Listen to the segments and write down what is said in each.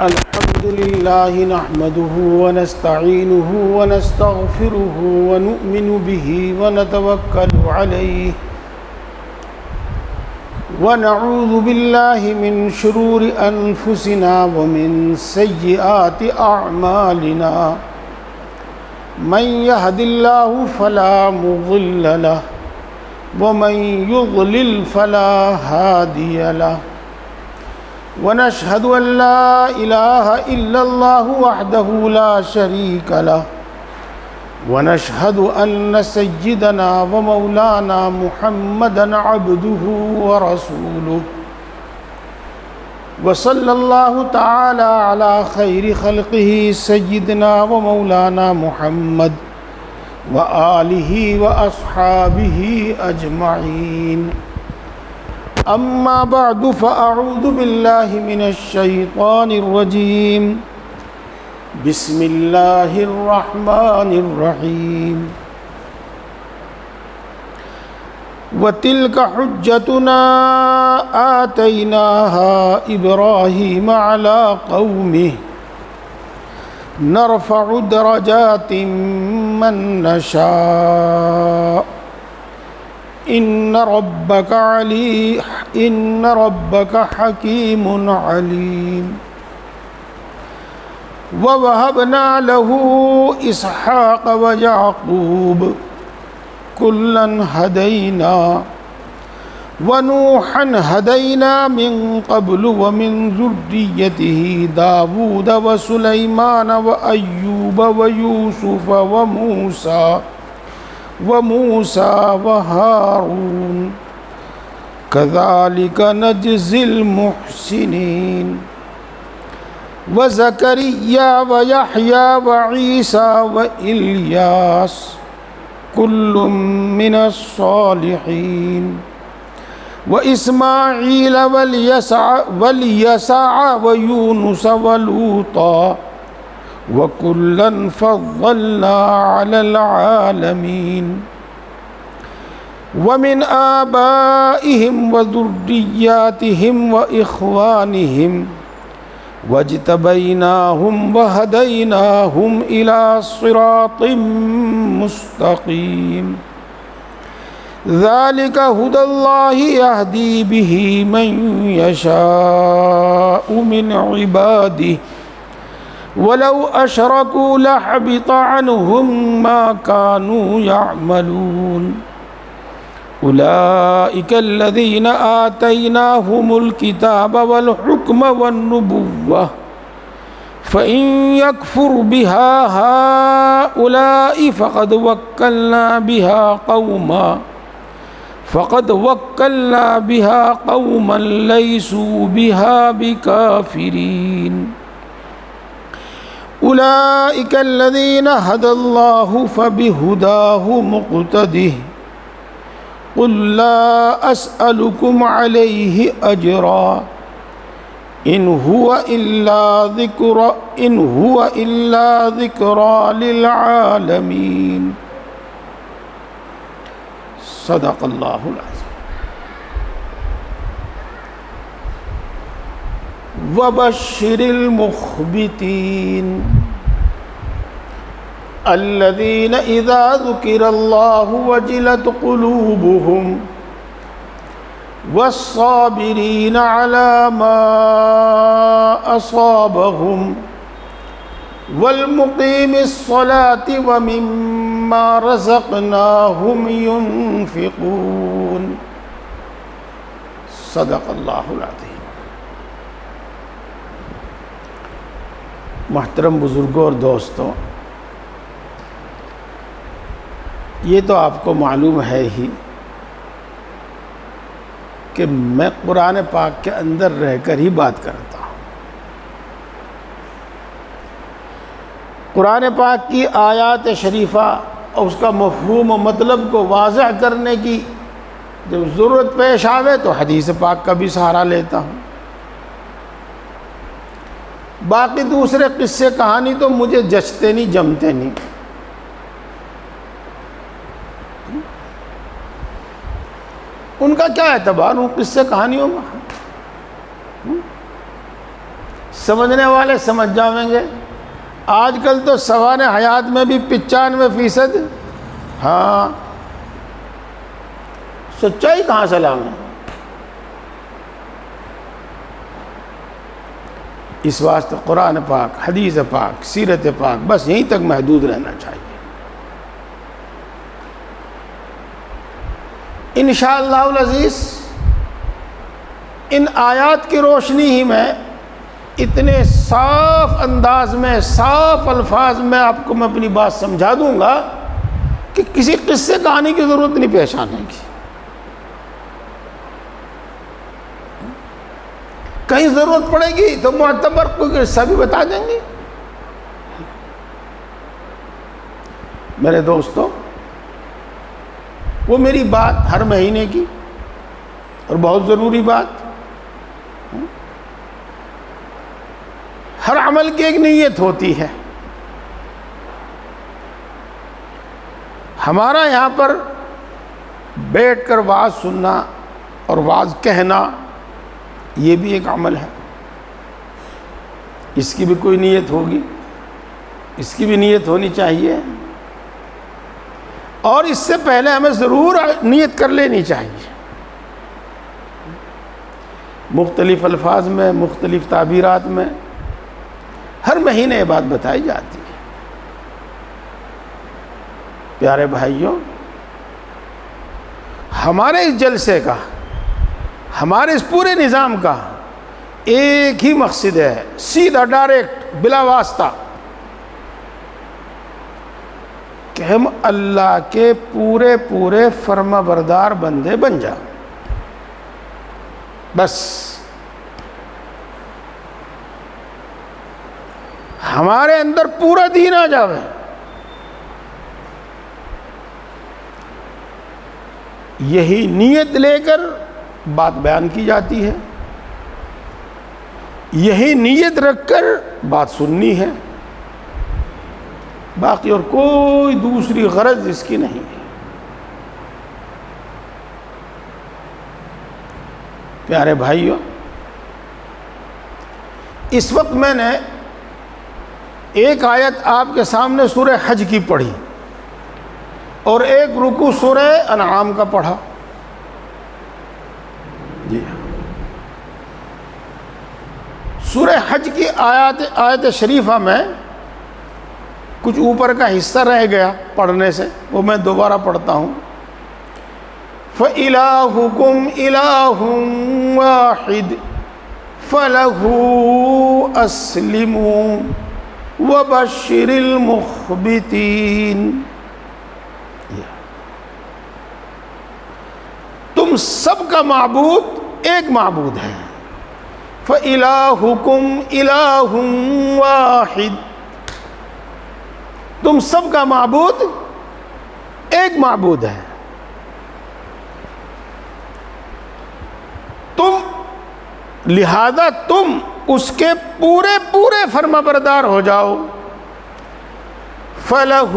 الحمد لله نحمده ونستعينه ونستغفره ونؤمن به ونتوكل عليه ونعوذ بالله من شرور أنفسنا ومن سيئات أعمالنا من يهد الله فلا مضل له ومن يضلل فلا هادي له ونشهد أن لا إله إلا الله وحده لا شريك له ونشهد أن سيدنا ومولانا محمدا عبده ورسوله وصلى الله تعالى على خير خلقه سيدنا ومولانا محمد وآله وأصحابه أجمعين أما بعد فأعوذ بالله من الشيطان الرجيم بسم الله الرحمن الرحيم وتلك حجتنا آتيناها إبراهيم على قومه نرفع درجات من نشاء إن ربك حكيم عليم ووهبنا له إسحاق ويعقوب كلا هدينا ونوحا هدينا من قبل ومن ذريته داود وسليمان وأيوب ويوسف وموسى وهارون كذلك نجزي المحسنين وزكريا ويحيى وعيسى وإلياس كل من الصالحين وإسماعيل واليسع ويونس ولوطا وكلا فضلنا على العالمين ومن آبائهم وذرياتهم وإخوانهم واجتبيناهم وهديناهم إلى صراط مستقيم ذلك هدى الله يهدي به من يشاء من عباده ولو أشركوا لحبط عنهم ما كانوا يعملون أولئك الذين آتيناهم الكتاب والحكم والنبوة فإن يكفر بها هؤلاء فقد وكلنا بها قوما ليسوا بها بكافرين أولئك الذين هدى الله فبهداه مقتده قل لا أسألكم عليه أجرا إن هو إلا ذكرى للعالمين صدق الله العظيم وبشر المخبتين الذين إذا ذكر الله وجلت قلوبهم والصابرين على ما أصابهم والمقيم الصلاة ومما رزقناهم ينفقون صدق الله العظيم. محترم بزرگوں اور دوستوں، یہ تو آپ کو معلوم ہے ہی کہ میں قرآن پاک کے اندر رہ کر ہی بات کرتا ہوں. قرآن پاک کی آیات شریفہ اور اس کا مفہوم و مطلب کو واضح کرنے کی جب ضرورت پیش آوے تو حدیث پاک کا بھی سہارا لیتا ہوں. باقی دوسرے قصے کہانی تو مجھے جچتے نہیں، جمتے نہیں. ان کا کیا اعتبار ان قصے کہانیوں میں؟ سمجھنے والے سمجھ جائیں گے۔ آج کل تو سوانح حیات میں بھی 95% ہاں سچائی کہاں سے لاؤں؟ اس واسطے قرآن پاک، حدیث پاک، سیرت پاک بس یہیں تک محدود رہنا چاہیے۔ انشاءاللہ العزیز ان آیات کی روشنی ہی میں اتنے صاف انداز میں، صاف الفاظ میں آپ کو میں اپنی بات سمجھا دوں گا کہ کسی قصے کہانی کی ضرورت نہیں پیش آنے کی۔ کہیں ضرورت پڑے گی تو معتبر کوئی قصہ بھی بتا دیں گے۔ میرے دوستو، وہ میری بات ہر مہینے کی اور بہت ضروری بات، ہر عمل کی ایک نیت ہوتی ہے۔ ہمارا یہاں پر بیٹھ کر وعظ سننا اور وعظ کہنا یہ بھی ایک عمل ہے، اس کی بھی کوئی نیت ہوگی، اس کی بھی نیت ہونی چاہیے، اور اس سے پہلے ہمیں ضرور نیت کر لینی چاہیے۔ مختلف الفاظ میں، مختلف تعبیرات میں ہر مہینے یہ بات بتائی جاتی ہے۔ پیارے بھائیوں، ہمارے اس جلسے کا، ہمارے اس پورے نظام کا ایک ہی مقصد ہے، سیدھا ڈائریکٹ بلا واسطہ، کہ ہم اللہ کے پورے پورے فرما بردار بندے بن جائیں، بس ہمارے اندر پورا دین آ جاوے۔ یہی نیت لے کر بات بیان کی جاتی ہے، یہی نیت رکھ کر بات سننی ہے، باقی اور کوئی دوسری غرض اس کی نہیں ہے۔ پیارے بھائیوں، اس وقت میں نے ایک آیت آپ کے سامنے سورہ حج کی پڑھی اور ایک رکوع سورہ انعام کا پڑھا۔ جی ہاں، سورہ حج کی آیت شریفہ میں کچھ اوپر کا حصہ رہ گیا پڑھنے سے، وہ میں دوبارہ پڑھتا ہوں۔ فَإِلَٰهُكُمْ إِلَٰهٌ وَاحِدٌ فَلَهُ أَسْلِمُوا وَبَشِّرِ الْمُخْبِتِينَ۔ تم سب کا معبود ایک معبود ہے۔ فَإِلَٰهُكُمْ إِلَٰهٌ وَاحِدٌ، تم سب کا معبود ایک معبود ہے، لہذا تم اس کے پورے پورے فرما بردار ہو جاؤ۔ فَلَهُ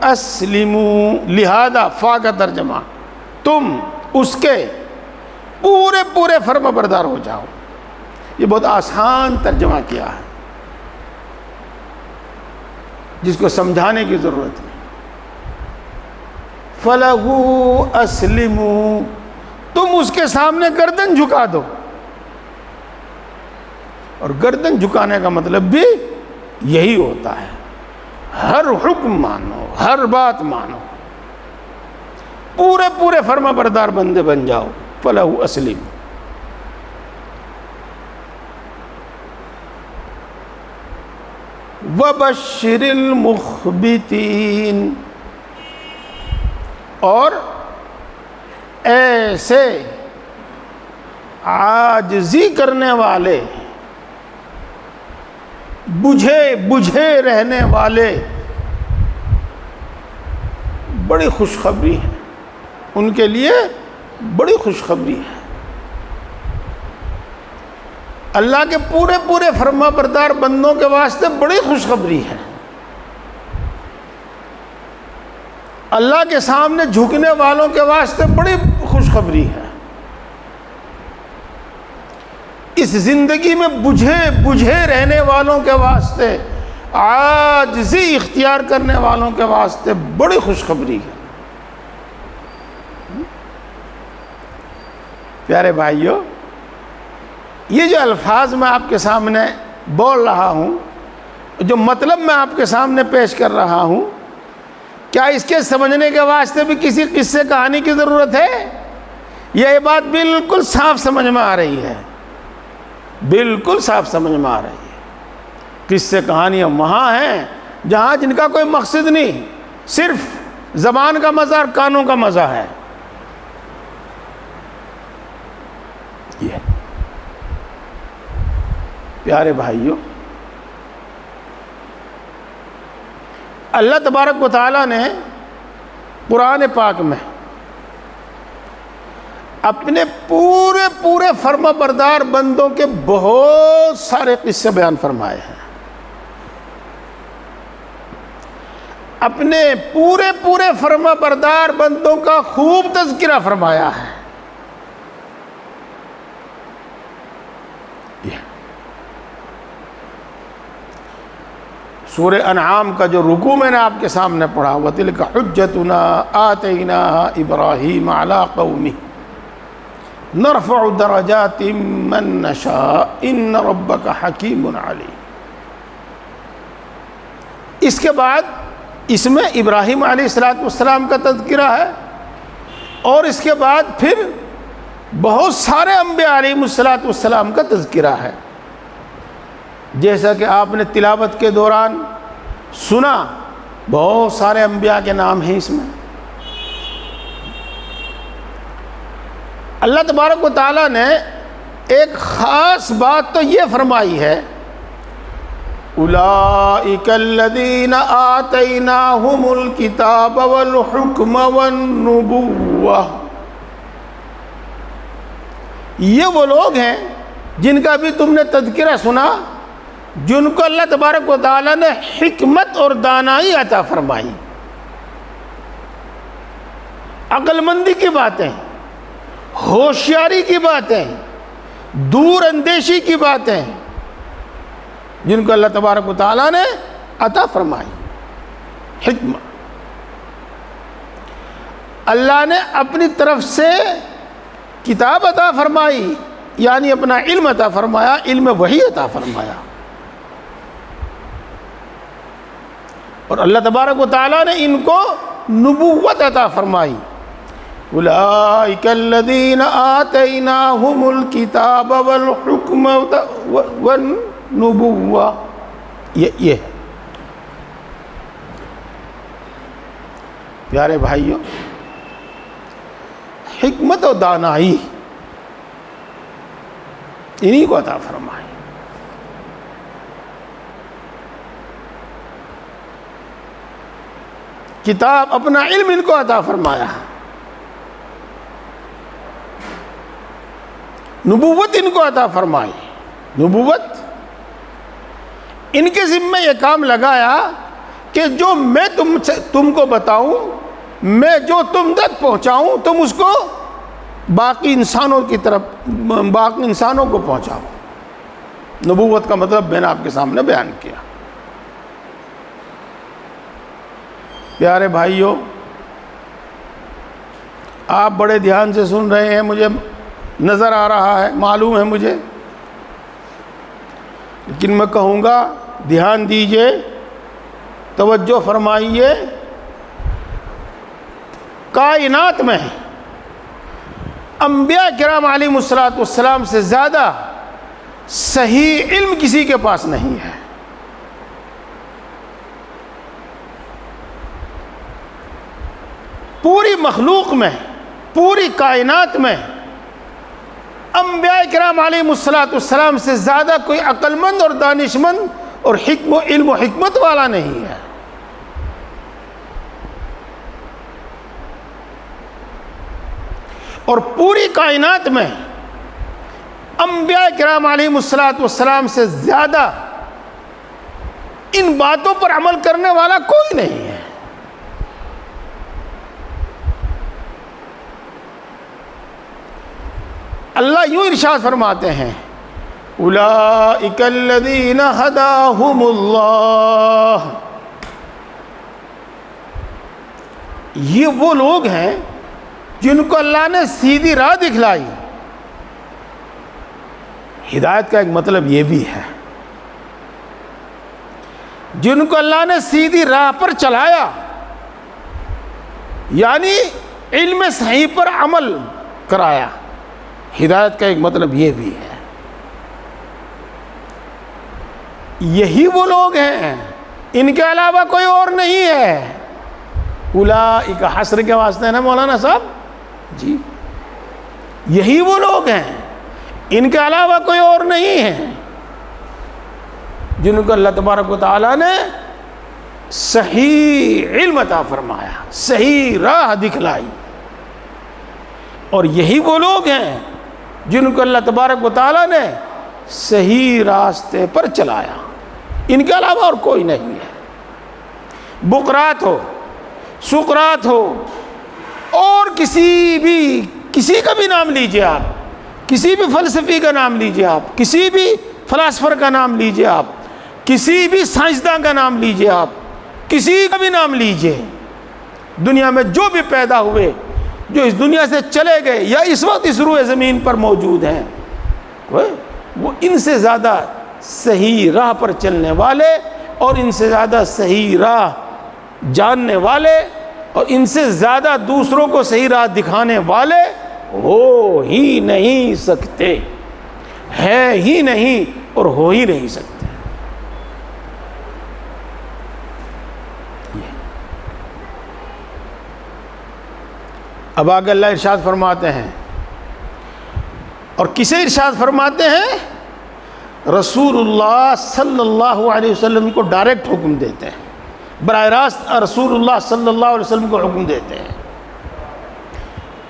أَسْلِمُوا، لہذا فا کا ترجمہ، تم اس کے پورے پورے فرما بردار ہو جاؤ۔ یہ بہت آسان ترجمہ کیا ہے، جس کو سمجھانے کی ضرورت نہیں۔ فَلَهُ أَسْلِمُوا، تم اس کے سامنے گردن جھکا دو، اور گردن جھکانے کا مطلب بھی یہی ہوتا ہے، ہر حکم مانو، ہر بات مانو، پورے پورے فرما بردار بندے بن جاؤ۔ فَلَهُ أَسْلِمُوا۔ وَبَشِّرِ الْمُخْبِتِينَ، اور ایسے عاجزی کرنے والے، بجھے رہنے والے، بڑی خوشخبری ہے ان کے لیے، بڑی خوشخبری ہے۔ اللہ کے پورے پورے فرما بردار بندوں کے واسطے بڑی خوشخبری ہے۔ اللہ کے سامنے جھکنے والوں کے واسطے بڑی خوشخبری ہے۔ اس زندگی میں بجھے رہنے والوں کے واسطے، عاجزی اختیار کرنے والوں کے واسطے بڑی خوشخبری ہے۔ پیارے بھائیو، یہ جو الفاظ میں آپ کے سامنے بول رہا ہوں، جو مطلب میں آپ کے سامنے پیش کر رہا ہوں، کیا اس کے سمجھنے کے واسطے بھی کسی قصے کہانی کی ضرورت ہے؟ یہ بات بالکل صاف سمجھ میں آ رہی ہے، بالکل صاف سمجھ میں آ رہی ہے۔ قصے کہانیاں وہاں ہیں جہاں جن کا کوئی مقصد نہیں، صرف زبان کا مزہ اور کانوں کا مزہ ہے۔ یہ پیارے بھائیوں، اللہ تبارک و تعالیٰ نے قرآن پاک میں اپنے پورے فرما بردار بندوں کے بہت سارے قصے بیان فرمائے ہیں، اپنے پورے فرما بردار بندوں کا خوب تذکرہ فرمایا ہے۔ سورہ انعام کا جو رکوع میں نے آپ کے سامنے پڑھا، وَتِلْكَ حُجَّتُنَا آتَيْنَاهَا إِبْرَاهِيمَ عَلَىٰ قَوْمِهِ نَرْفَعُ دَرَجَاتٍ مَّن نَّشَاءُ إِنَّ رَبَّكَ حَكِيمٌ عَلِيمٌ۔ اس کے بعد اس میں ابراہیم علیہ السلام کا تذکرہ ہے، اور اس کے بعد پھر بہت سارے انبیاء علیہ السلام کا تذکرہ ہے۔ جیسا کہ آپ نے تلاوت کے دوران سنا، بہت سارے انبیاء کے نام ہیں اس میں۔ اللہ تبارک و تعالیٰ نے ایک خاص بات تو یہ فرمائی ہے، اولئک الذین آتیناہم الکتاب والحکم والنبوہ، یہ وہ لوگ ہیں جن کا بھی تم نے تذکرہ سنا، جن کو اللہ تبارک و تعالیٰ نے حکمت اور دانائی عطا فرمائی، عقل مندی کی باتیں، ہوشیاری کی باتیں، دور اندیشی کی باتیں، جن کو اللہ تبارک و تعالیٰ نے عطا فرمائی۔ حکمت، اللہ نے اپنی طرف سے کتاب عطا فرمائی، یعنی اپنا علم عطا فرمایا، علم وحی عطا فرمایا، اور اللہ تبارک و تعالیٰ نے ان کو نبوت عطا فرمائی۔ اولئک الذین آتیناہم الکتاب والحکم والنبوہ، یہ ہے۔ پیارے بھائیوں، حکمت و دانائی انہی کو عطا فرمائی۔ کتاب، اپنا علم ان کو عطا فرمایا، نبوت ان کو عطا فرمائی۔ نبوت، ان کے ذمہ یہ کام لگایا کہ جو میں تم کو بتاؤں، میں جو تم تک پہنچاؤں، تم اس کو باقی انسانوں کی طرف، باقی انسانوں کو پہنچاؤ۔ نبوت کا مطلب میں نے آپ کے سامنے بیان کیا۔ پیارے بھائیوں، آپ بڑے دھیان سے سن رہے ہیں، مجھے نظر آ رہا ہے، معلوم ہے مجھے، لیکن میں کہوں گا دھیان دیجئے، توجہ فرمائیے۔ کائنات میں انبیاء کرام علیہم السلام سے زیادہ صحیح علم کسی کے پاس نہیں ہے۔ پوری مخلوق میں، پوری کائنات میں انبیاء کرام علیہم السلام سے زیادہ کوئی عقل مند اور دانش مند اور علم و حکمت والا نہیں ہے۔ اور پوری کائنات میں انبیاء کرام علیہم السلام سے زیادہ ان باتوں پر عمل کرنے والا کوئی نہیں ہے۔ اللہ یوں ارشاد فرماتے ہیں، اولئک الذین ھداھم اللہ، یہ وہ لوگ ہیں جن کو اللہ نے سیدھی راہ دکھلائی۔ ہدایت کا ایک مطلب یہ بھی ہے، جن کو اللہ نے سیدھی راہ پر چلایا، یعنی علم صحیح پر عمل کرایا۔ ہدایت کا ایک مطلب یہ بھی ہے۔ یہی وہ لوگ ہیں، ان کے علاوہ کوئی اور نہیں ہے۔ اولئک حسر کے واسطے نا مولانا صاحب جی، یہی وہ لوگ ہیں، ان کے علاوہ کوئی اور نہیں ہے، جن کو اللہ تبارک و تعالیٰ نے صحیح علم عطا فرمایا، صحیح راہ دکھلائی۔ اور یہی وہ لوگ ہیں جن کو اللہ تبارک و تعالیٰ نے صحیح راستے پر چلایا، ان کے علاوہ اور کوئی نہیں ہے۔ بقرات ہو، سقراط ہو، اور کسی کا بھی نام لیجئے آپ، کسی بھی فلسفی کا نام لیجئے آپ، کسی بھی فلاسفر کا نام لیجئے آپ، کسی بھی سائنسداں کا نام لیجئے آپ، کسی کا بھی نام لیجئے، دنیا میں جو بھی پیدا ہوئے، جو اس دنیا سے چلے گئے یا اس وقت اس روئے زمین پر موجود ہیں، وہ ان سے زیادہ صحیح راہ پر چلنے والے، اور ان سے زیادہ صحیح راہ جاننے والے، اور ان سے زیادہ دوسروں کو صحیح راہ دکھانے والے ہو ہی نہیں سکتے، ہے ہی نہیں اور ہو ہی نہیں سکتے۔ اب آگے اللہ ارشاد فرماتے ہیں، اور کسے ارشاد فرماتے ہیں؟ رسول اللہ صلی اللہ علیہ وسلم کو ڈائریکٹ حکم دیتے ہیں، براہ راست رسول اللہ صلی اللہ علیہ وسلم کو حکم دیتے ہیں۔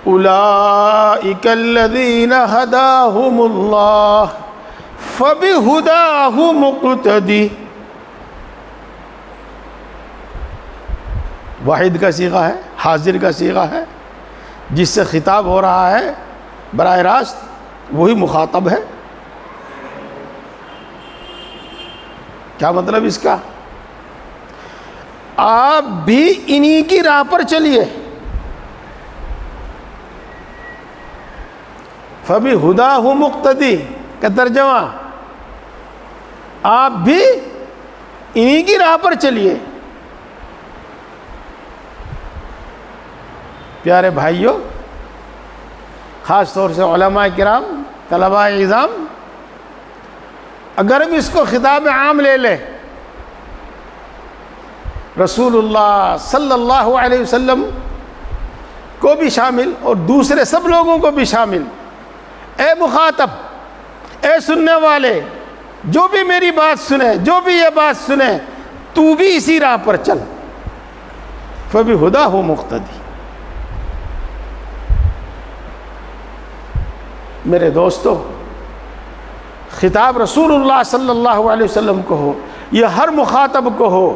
اولئک الذین ھداھم اللہ فبہداہ مقتدی۔ واحد کا صیغہ ہے، حاضر کا صیغہ ہے، جس سے خطاب ہو رہا ہے براہ راست وہی مخاطب ہے۔ کیا مطلب اس کا؟ آپ بھی انہی کی راہ پر چلیے، فَبِهُدَاهُ مُقْتَدِي کا ترجمہ، آپ بھی انہی کی راہ پر چلیے۔ پیارے بھائیوں، خاص طور سے علماء کرام، طلباء اعظام، اگر ہم اس کو خطاب عام لے لیں، رسول اللہ صلی اللہ علیہ وسلم کو بھی شامل اور دوسرے سب لوگوں کو بھی شامل، اے مخاطب، اے سننے والے، جو بھی میری بات سنے، جو بھی یہ بات سنے، تو بھی اسی راہ پر چل، فَبِهُدَاهُ مُقْتَدِي۔ میرے دوستو، خطاب رسول اللہ صلی اللہ علیہ وسلم کو ہو، یہ ہر مخاطب کو ہو،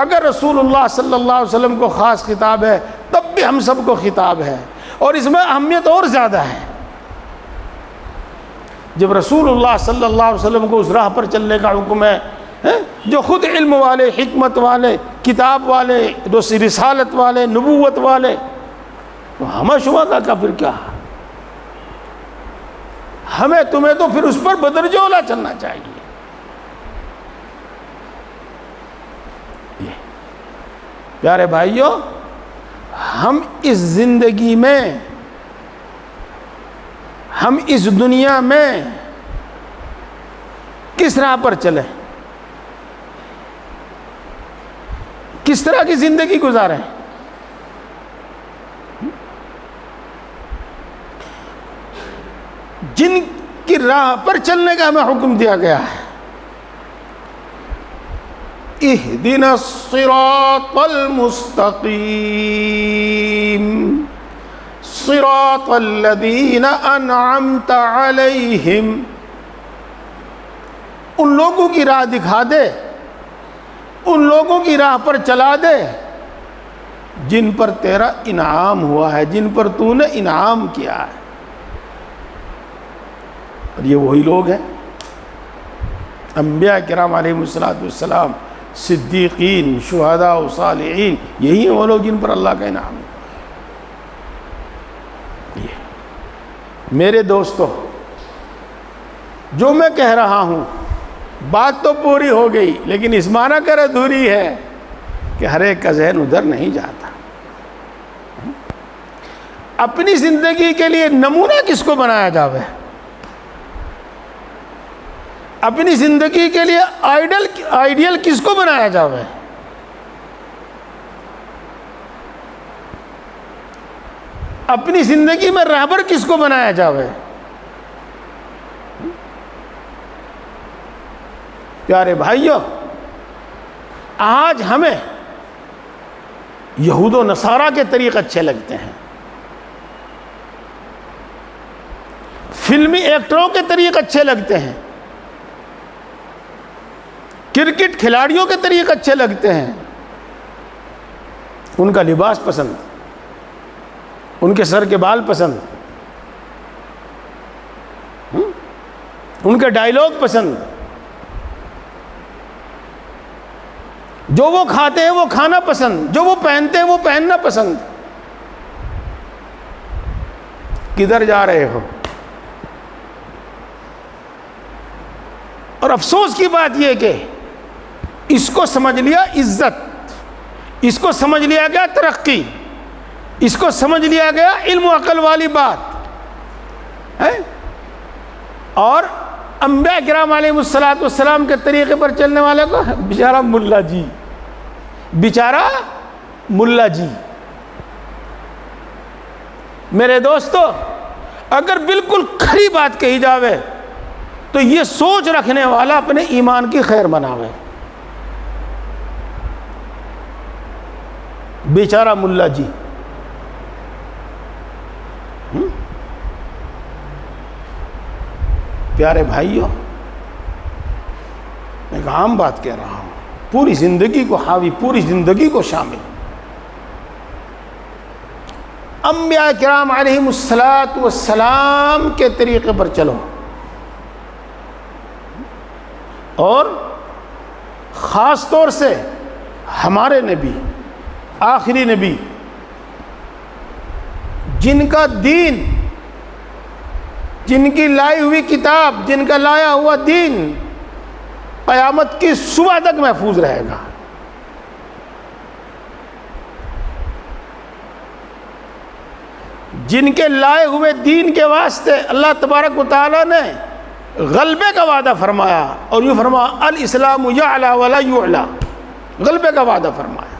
اگر رسول اللہ صلی اللہ علیہ وسلم کو خاص خطاب ہے تب بھی ہم سب کو خطاب ہے، اور اس میں اہمیت اور زیادہ ہے۔ جب رسول اللہ صلی اللہ علیہ وسلم کو اس راہ پر چلنے کا حکم ہے، جو خود علم والے، حکمت والے، کتاب والے، رسالت والے، نبوت والے، تو ہمیں شما کا پھر کیا؟ ہمیں تمہیں تو پھر اس پر بدرجہ اولا چلنا چاہیے۔ پیارے بھائیوں، ہم اس زندگی میں، ہم اس دنیا میں کس راہ پر چلیں، کس طرح کی زندگی گزاریں؟ جن کی راہ پر چلنے کا ہمیں حکم دیا گیا ہے، اہدنا الصراط المستقیم صراط الذین انعمت علیہم، ان لوگوں کی راہ دکھا دے، ان لوگوں کی راہ پر چلا دے جن پر تیرا انعام ہوا ہے، جن پر تو نے انعام کیا ہے۔ اور یہ وہی لوگ ہیں انبیاء کرام علیہ السلام، صدیقین، شہداء و صالحین، یہی ہیں وہ لوگ جن پر اللہ کا انعام ہے۔ میرے دوستو، جو میں کہہ رہا ہوں بات تو پوری ہو گئی، لیکن اس معنی کر ادھوری ہے کہ ہر ایک کا ذہن ادھر نہیں جاتا۔ اپنی زندگی کے لیے نمونہ کس کو بنایا جاوے؟ اپنی زندگی کے لیے آئیڈیل کس کو بنایا جاوے؟ اپنی زندگی میں رہبر کس کو بنایا جاوے؟ پیارے بھائیوں، آج ہمیں یہود و نصارہ کے طریق اچھے لگتے ہیں، فلمی ایکٹروں کے طریق اچھے لگتے ہیں، کرکٹ کھلاڑیوں کے طریق اچھے لگتے ہیں، ان کا لباس پسند، ان کے سر کے بال پسند، ان کے ڈائیلاگ پسند، جو وہ کھاتے ہیں وہ کھانا پسند، جو وہ پہنتے ہیں وہ پہننا پسند۔ کدھر جا رہے ہو؟ اور افسوس کی بات یہ کہ اس کو سمجھ لیا عزت، اس کو سمجھ لیا گیا ترقی، اس کو سمجھ لیا گیا علم و عقل والی بات ہے، اور انبیاء کرام علیہ السلام کے طریقے پر چلنے والے کو بیچارہ ملا جی، بیچارہ ملا جی۔ میرے دوستو، اگر بالکل کھری بات کہی جاوے تو یہ سوچ رکھنے والا اپنے ایمان کی خیر مناوے۔ بیچارہ ملا جی، پیارے بھائیوں، ایک عام بات کہہ رہا ہوں، پوری زندگی کو حاوی، پوری زندگی کو شامل۔ انبیاء کرام علیہم السلام کے طریقے پر چلو، اور خاص طور سے ہمارے نبی، آخری نبی، جن کا دین، جن کی لائی ہوئی کتاب، جن کا لایا ہوا دین قیامت کی صبح تک محفوظ رہے گا۔ جن کے لائے ہوئے دین کے واسطے اللہ تبارک و تعالیٰ نے غلبے کا وعدہ فرمایا، اور یوں فرمایا الاسلام یعلی ولا یعلی، غلبے کا وعدہ فرمایا۔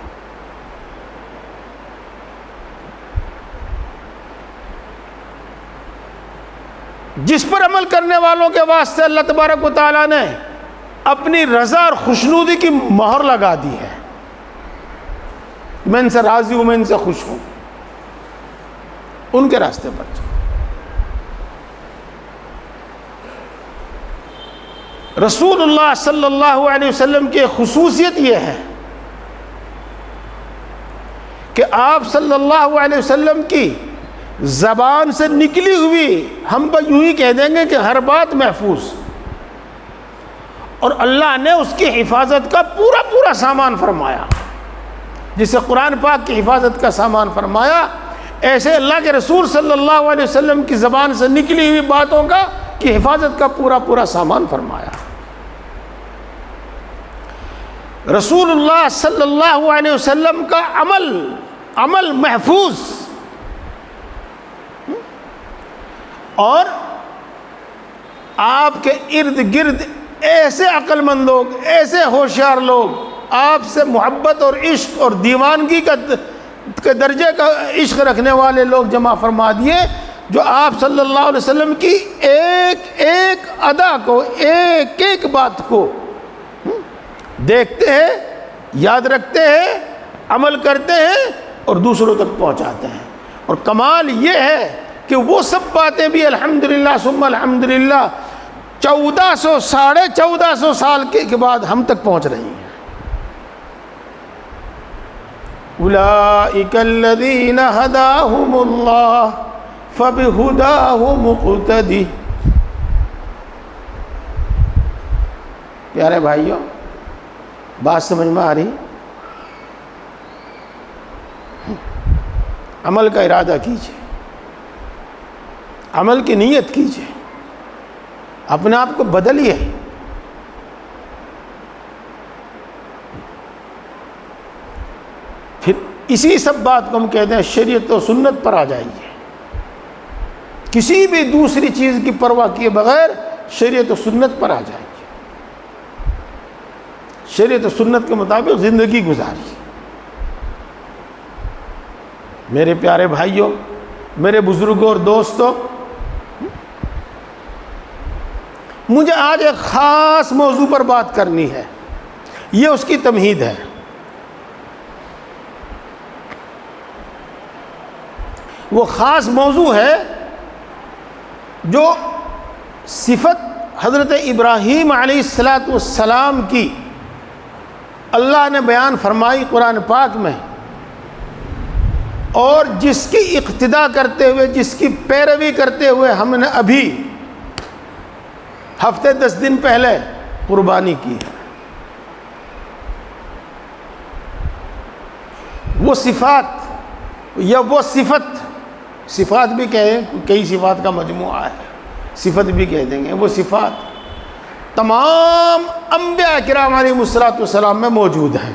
جس پر عمل کرنے والوں کے واسطے اللہ تبارک و تعالیٰ نے اپنی رضا اور خوشنودی کی مہر لگا دی ہے، میں ان سے راضی ہوں، میں ان سے خوش ہوں، ان کے راستے پر چلو۔ رسول اللہ صلی اللہ علیہ وسلم کی خصوصیت یہ ہے کہ آپ صلی اللہ علیہ وسلم کی زبان سے نکلی ہوئی، ہم پر یوں ہی کہہ دیں گے کہ ہر بات محفوظ، اور اللہ نے اس کی حفاظت کا پورا سامان فرمایا۔ جسے قرآن پاک کی حفاظت کا سامان فرمایا، ایسے اللہ کے رسول صلی اللہ علیہ وسلم کی زبان سے نکلی ہوئی باتوں کا کی حفاظت کا پورا سامان فرمایا۔ رسول اللہ صلی اللہ علیہ وسلم کا عمل محفوظ، اور آپ کے ارد گرد ایسے عقل مند لوگ، ایسے ہوشیار لوگ، آپ سے محبت اور عشق اور دیوانگی کے درجے کا عشق رکھنے والے لوگ جمع فرما دیے، جو آپ صلی اللہ علیہ وسلم کی ایک ادا کو، ایک بات کو دیکھتے ہیں، یاد رکھتے ہیں، عمل کرتے ہیں اور دوسروں تک پہنچاتے ہیں۔ اور کمال یہ ہے کہ وہ سب باتیں بھی الحمدللہ ثم الحمدللہ 1400 سال کے بعد ہم تک پہنچ رہی ہیں۔ اولئک الذین ھداھم اللہ فبھداہ مقتدی۔ پیارے بھائیوں، بات سمجھ میں آ رہی؟ عمل کا ارادہ کیجیے، عمل کی نیت کیجیے، اپنے آپ کو بدلیے۔ پھر اسی سب بات کو ہم کہتے ہیں شریعت و سنت پر آ جائیے، کسی بھی دوسری چیز کی پرواہ کیے بغیر شریعت و سنت پر آ جائیے، شریعت و سنت کے مطابق زندگی گزاریے۔ میرے پیارے بھائیوں، میرے بزرگوں اور دوستوں، مجھے آج ایک خاص موضوع پر بات کرنی ہے، یہ اس کی تمہید ہے۔ وہ خاص موضوع ہے جو صفت حضرت ابراہیم علیہ السلام کی اللہ نے بیان فرمائی قرآن پاک میں، اور جس کی اقتدا کرتے ہوئے، جس کی پیروی کرتے ہوئے ہم نے ابھی ہفتے 10 دن پہلے قربانی کی ہے۔ وہ صفات یا وہ صفات بھی کہیں، کئی صفات کا مجموعہ ہے، صفت بھی کہہ دیں گے، وہ صفات تمام انبیاء کرام علیہ السلام میں موجود ہیں،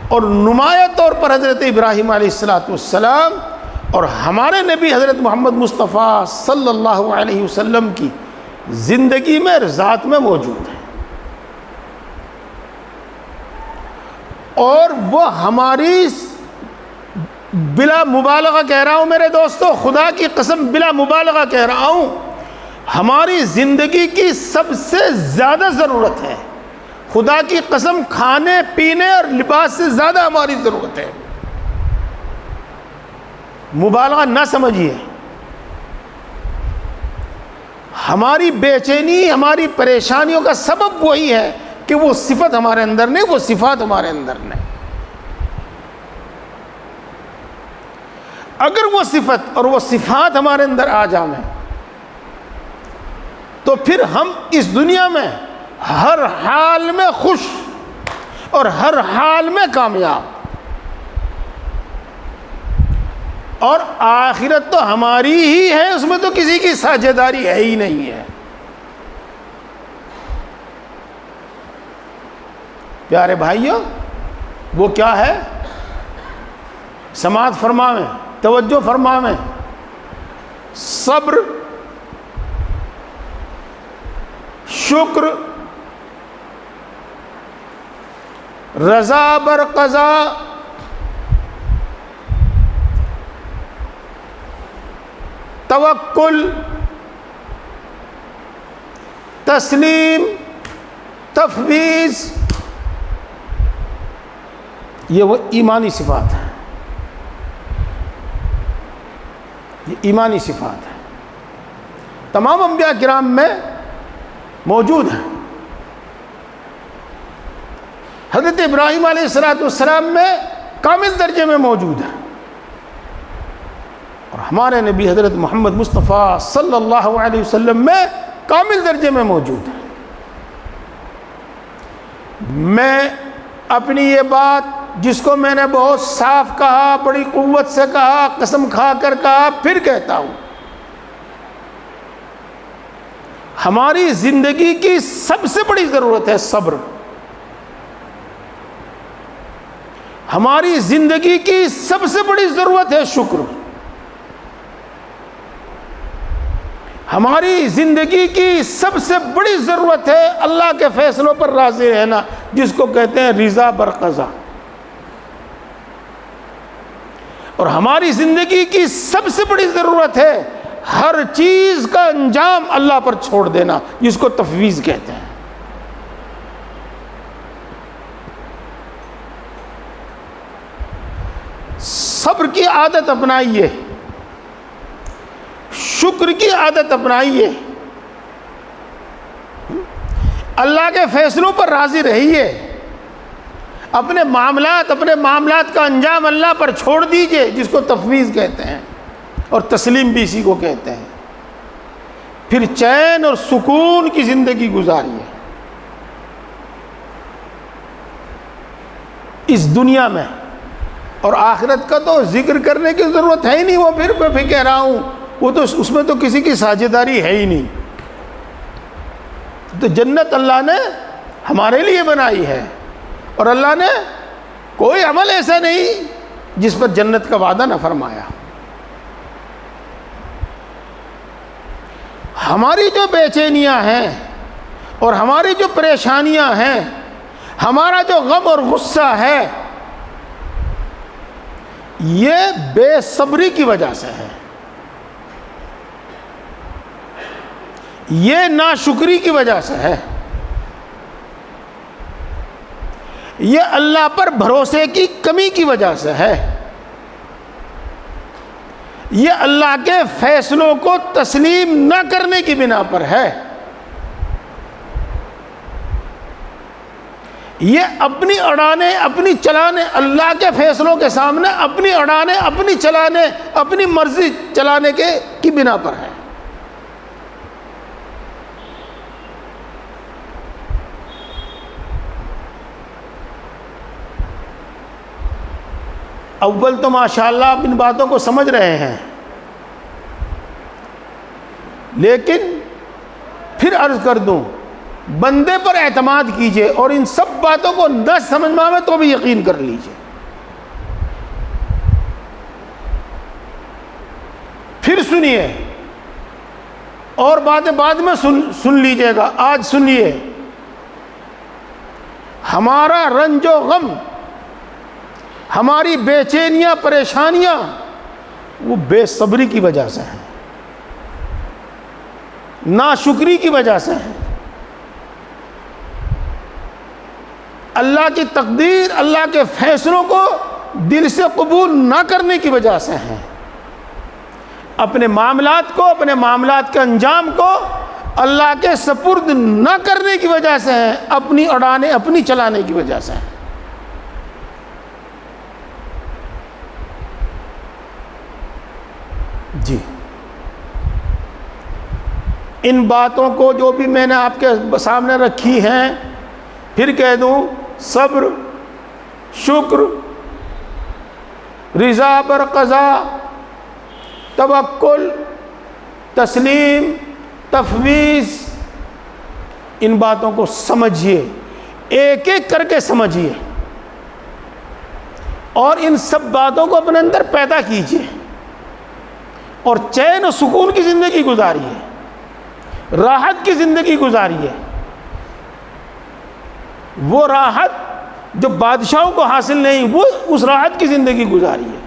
اور نمایاں طور پر حضرت ابراہیم علیہ السلام اور ہمارے نبی حضرت محمد مصطفیٰ صلی اللہ علیہ وسلم کی زندگی میں، ذات میں موجود ہیں، اور وہ ہماری، بلا مبالغہ کہہ رہا ہوں میرے دوستو، خدا کی قسم بلا مبالغہ کہہ رہا ہوں، ہماری زندگی کی سب سے زیادہ ضرورت ہے، خدا کی قسم کھانے پینے اور لباس سے زیادہ ہماری ضرورت ہے، مبالغہ نہ سمجھیے۔ ہماری بے چینی، ہماری پریشانیوں کا سبب وہی ہے کہ وہ صفت ہمارے اندر نہیں، وہ صفات ہمارے اندر نہیں۔ اگر وہ صفت اور وہ صفات ہمارے اندر آ جائیں تو پھر ہم اس دنیا میں ہر حال میں خوش اور ہر حال میں کامیاب، اور آخرت تو ہماری ہی ہے، اس میں تو کسی کی ساجھیداری ہے ہی نہیں ہے۔ پیارے بھائیوں، وہ کیا ہے؟ سماعت فرمائیں، توجہ فرمائیں، صبر، شکر، رضا بر قضا، توکل، تسلیم، تفویض، یہ وہ ایمانی صفات ہیں، یہ ایمانی صفات ہیں، تمام انبیاء کرام میں موجود ہیں۔ حضرت ابراہیم علیہ السلام میں کامل درجے میں موجود ہے، اور ہمارے نبی حضرت محمد مصطفیٰ صلی اللہ علیہ وسلم میں کامل درجے میں موجود ہے۔ میں اپنی یہ بات، جس کو میں نے بہت صاف کہا، بڑی قوت سے کہا، قسم کھا کر کہا، پھر کہتا ہوں، ہماری زندگی کی سب سے بڑی ضرورت ہے صبر، ہماری زندگی کی سب سے بڑی ضرورت ہے شکر، ہماری زندگی کی سب سے بڑی ضرورت ہے اللہ کے فیصلوں پر راضی رہنا، جس کو کہتے ہیں رضا بر قضا، اور ہماری زندگی کی سب سے بڑی ضرورت ہے ہر چیز کا انجام اللہ پر چھوڑ دینا، جس کو تفویض کہتے ہیں۔ صبر کی عادت اپنائیے، شکر کی عادت اپنائیے، اللہ کے فیصلوں پر راضی رہیے، اپنے معاملات کا انجام اللہ پر چھوڑ دیجئے، جس کو تفویض کہتے ہیں، اور تسلیم بھی اسی کو کہتے ہیں۔ پھر چین اور سکون کی زندگی گزاریے اس دنیا میں، اور آخرت کا تو ذکر کرنے کی ضرورت ہے ہی نہیں، وہ پھر میں کہہ رہا ہوں وہ تو اس میں تو کسی کی ساجھیداری ہے ہی نہیں۔ تو جنت اللہ نے ہمارے لیے بنائی ہے، اور اللہ نے کوئی عمل ایسا نہیں جس پر جنت کا وعدہ نہ فرمایا۔ ہماری جو بے چینیاں ہیں اور ہماری جو پریشانیاں ہیں، ہمارا جو غم اور غصہ ہے، یہ بے صبری کی وجہ سے ہے، یہ ناشکری کی وجہ سے ہے، یہ اللہ پر بھروسے کی کمی کی وجہ سے ہے، یہ اللہ کے فیصلوں کو تسلیم نہ کرنے کی بنا پر ہے، یہ اپنی اڑانے اپنی چلانے، اللہ کے فیصلوں کے سامنے اپنی اڑانے اپنی چلانے، اپنی مرضی چلانے کی بنا پر ہے۔ اول تو ماشاءاللہ آپ ان باتوں کو سمجھ رہے ہیں، لیکن پھر عرض کر دوں، بندے پر اعتماد کیجئے اور ان سب باتوں کو نہ سمجھ میں آئے تو بھی یقین کر لیجئے، پھر سنیے اور باتیں بعد میں سن لیجئے گا۔ آج سنیے، ہمارا رنج و غم، ہماری بے چینیاں پریشانیاں، وہ بے صبری کی وجہ سے ہیں، ناشکری کی وجہ سے ہیں، اللہ کی تقدیر، اللہ کے فیصلوں کو دل سے قبول نہ کرنے کی وجہ سے ہیں، اپنے معاملات کو، اپنے معاملات کے انجام کو اللہ کے سپرد نہ کرنے کی وجہ سے ہیں، اپنی اڑانے اپنی چلانے کی وجہ سے ہیں۔ جی، ان باتوں کو جو بھی میں نے آپ کے سامنے رکھی ہیں، پھر کہہ دوں، صبر، شکر، رضا بر قضا، توکل، تسلیم، تفویض، ان باتوں کو سمجھیے، ایک ایک کر کے سمجھیے، اور ان سب باتوں کو اپنے اندر پیدا کیجیے، اور چین و سکون کی زندگی گزاریے، راحت کی زندگی گزاریے، وہ راحت جو بادشاہوں کو حاصل نہیں، وہ اس راحت کی زندگی گزاریے۔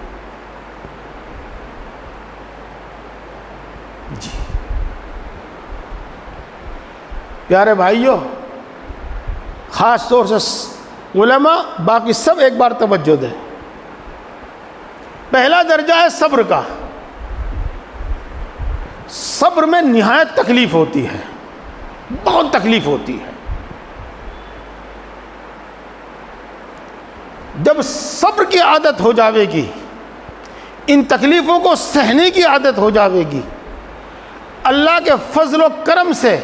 جی پیارے بھائیوں، خاص طور سے علماء، باقی سب ایک بار توجہ دیں۔ پہلا درجہ ہے صبر کا۔ صبر میں نہایت تکلیف ہوتی ہے، بہت تکلیف ہوتی ہے۔ جب صبر کی عادت ہو جاوے گی، ان تکلیفوں کو سہنے کی عادت ہو جاوے گی، اللہ کے فضل و کرم سے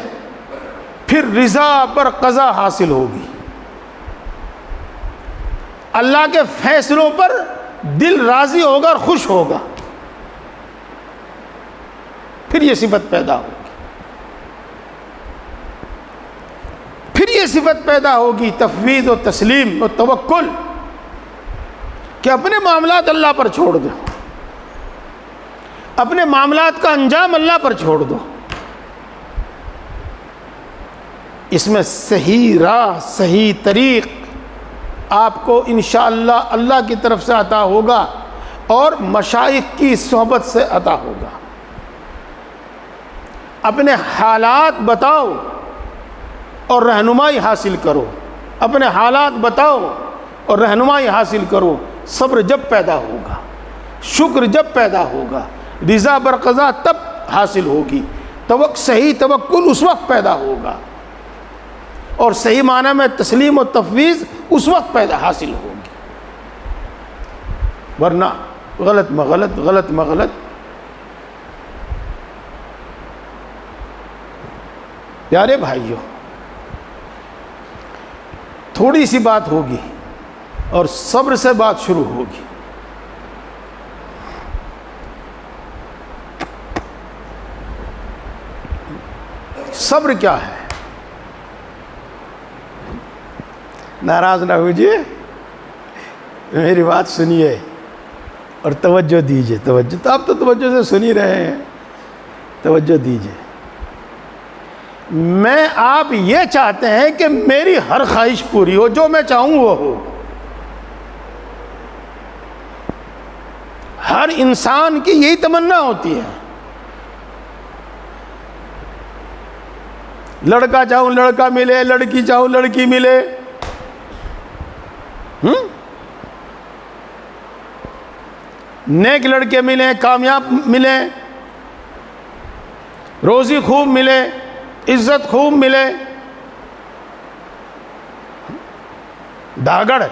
پھر رضا پر قضا حاصل ہوگی، اللہ کے فیصلوں پر دل راضی ہوگا اور خوش ہوگا، پھر یہ صفت پیدا ہوگی، پھر یہ صفت پیدا ہوگی تفویض و تسلیم و توکل، کہ اپنے معاملات اللہ پر چھوڑ دو، اپنے معاملات کا انجام اللہ پر چھوڑ دو۔ اس میں صحیح راہ، صحیح طریق آپ کو انشاءاللہ اللہ کی طرف سے عطا ہوگا، اور مشائخ کی صحبت سے عطا ہوگا۔ اپنے حالات بتاؤ اور رہنمائی حاصل کرو، اپنے حالات بتاؤ اور رہنمائی حاصل کرو۔ صبر جب پیدا ہوگا، شکر جب پیدا ہوگا، رضا بر قضا تب حاصل ہوگی، صحیح توکل اس وقت پیدا ہوگا، اور صحیح معنی میں تسلیم و تفویض اس وقت پیدا حاصل ہوگی، ورنہ غلط میں غلط، غلط میں غلط۔ پیارے بھائیوں، تھوڑی سی بات ہوگی اور صبر سے بات شروع ہوگی۔ صبر کیا ہے؟ ناراض نہ ہوجیے، میری بات سنیے اور توجہ دیجیے۔ توجہ تو آپ تو توجہ سے سن ہی رہے ہیں، توجہ دیجیے۔ میں آپ یہ چاہتے ہیں کہ میری ہر خواہش پوری ہو، جو میں چاہوں وہ ہو۔ ہر انسان کی یہی تمنا ہوتی ہے، لڑکا چاہوں لڑکا ملے، لڑکی چاہوں لڑکی ملے، نیک لڑکے ملیں، کامیاب ملیں، روزی خوب ملے، عزت خوب ملے، داگڑ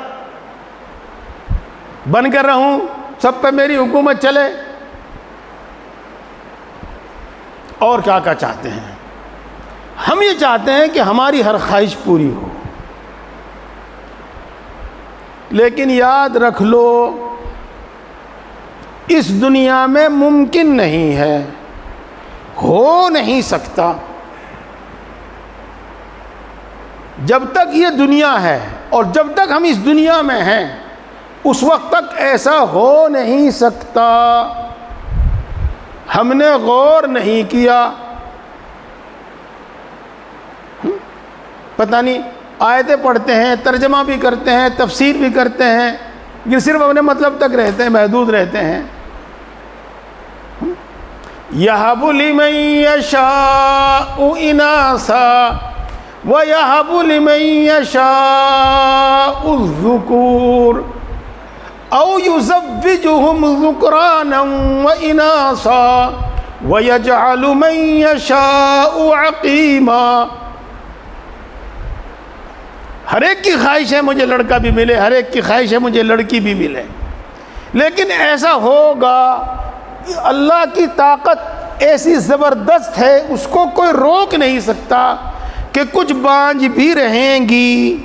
بن کر رہوں، سب پہ میری حکومت چلے۔ اور کیا کیا چاہتے ہیں؟ ہم یہ چاہتے ہیں کہ ہماری ہر خواہش پوری ہو، لیکن یاد رکھ لو اس دنیا میں ممکن نہیں ہے، ہو نہیں سکتا۔ جب تک یہ دنیا ہے اور جب تک ہم اس دنیا میں ہیں اس وقت تک ایسا ہو نہیں سکتا۔ ہم نے غور نہیں کیا، پتہ نہیں آیتیں پڑھتے ہیں، ترجمہ بھی کرتے ہیں، تفسیر بھی کرتے ہیں، لیکن صرف اپنے مطلب تک رہتے ہیں، محدود رہتے ہیں۔ یَہَبُ لِمَن یَشَاءُ إِنَاثًا وَیَہَبُ لِمَن یَشَاءُ الذُّکُورَ أَوْ يُزَوِّجُهُمْ ذُکْرَانًا وَإِنَاثًا وَیَجْعَلُ مَن یَشَاءُ عَقِیمًا۔ ہر ایک کی خواہش ہے مجھے لڑکا بھی ملے، ہر ایک کی خواہش ہے مجھے لڑکی بھی ملے، لیکن ایسا ہوگا، اللہ کی طاقت ایسی زبردست ہے، اس کو کوئی روک نہیں سکتا کہ کچھ بانجھ بھی رہیں گی،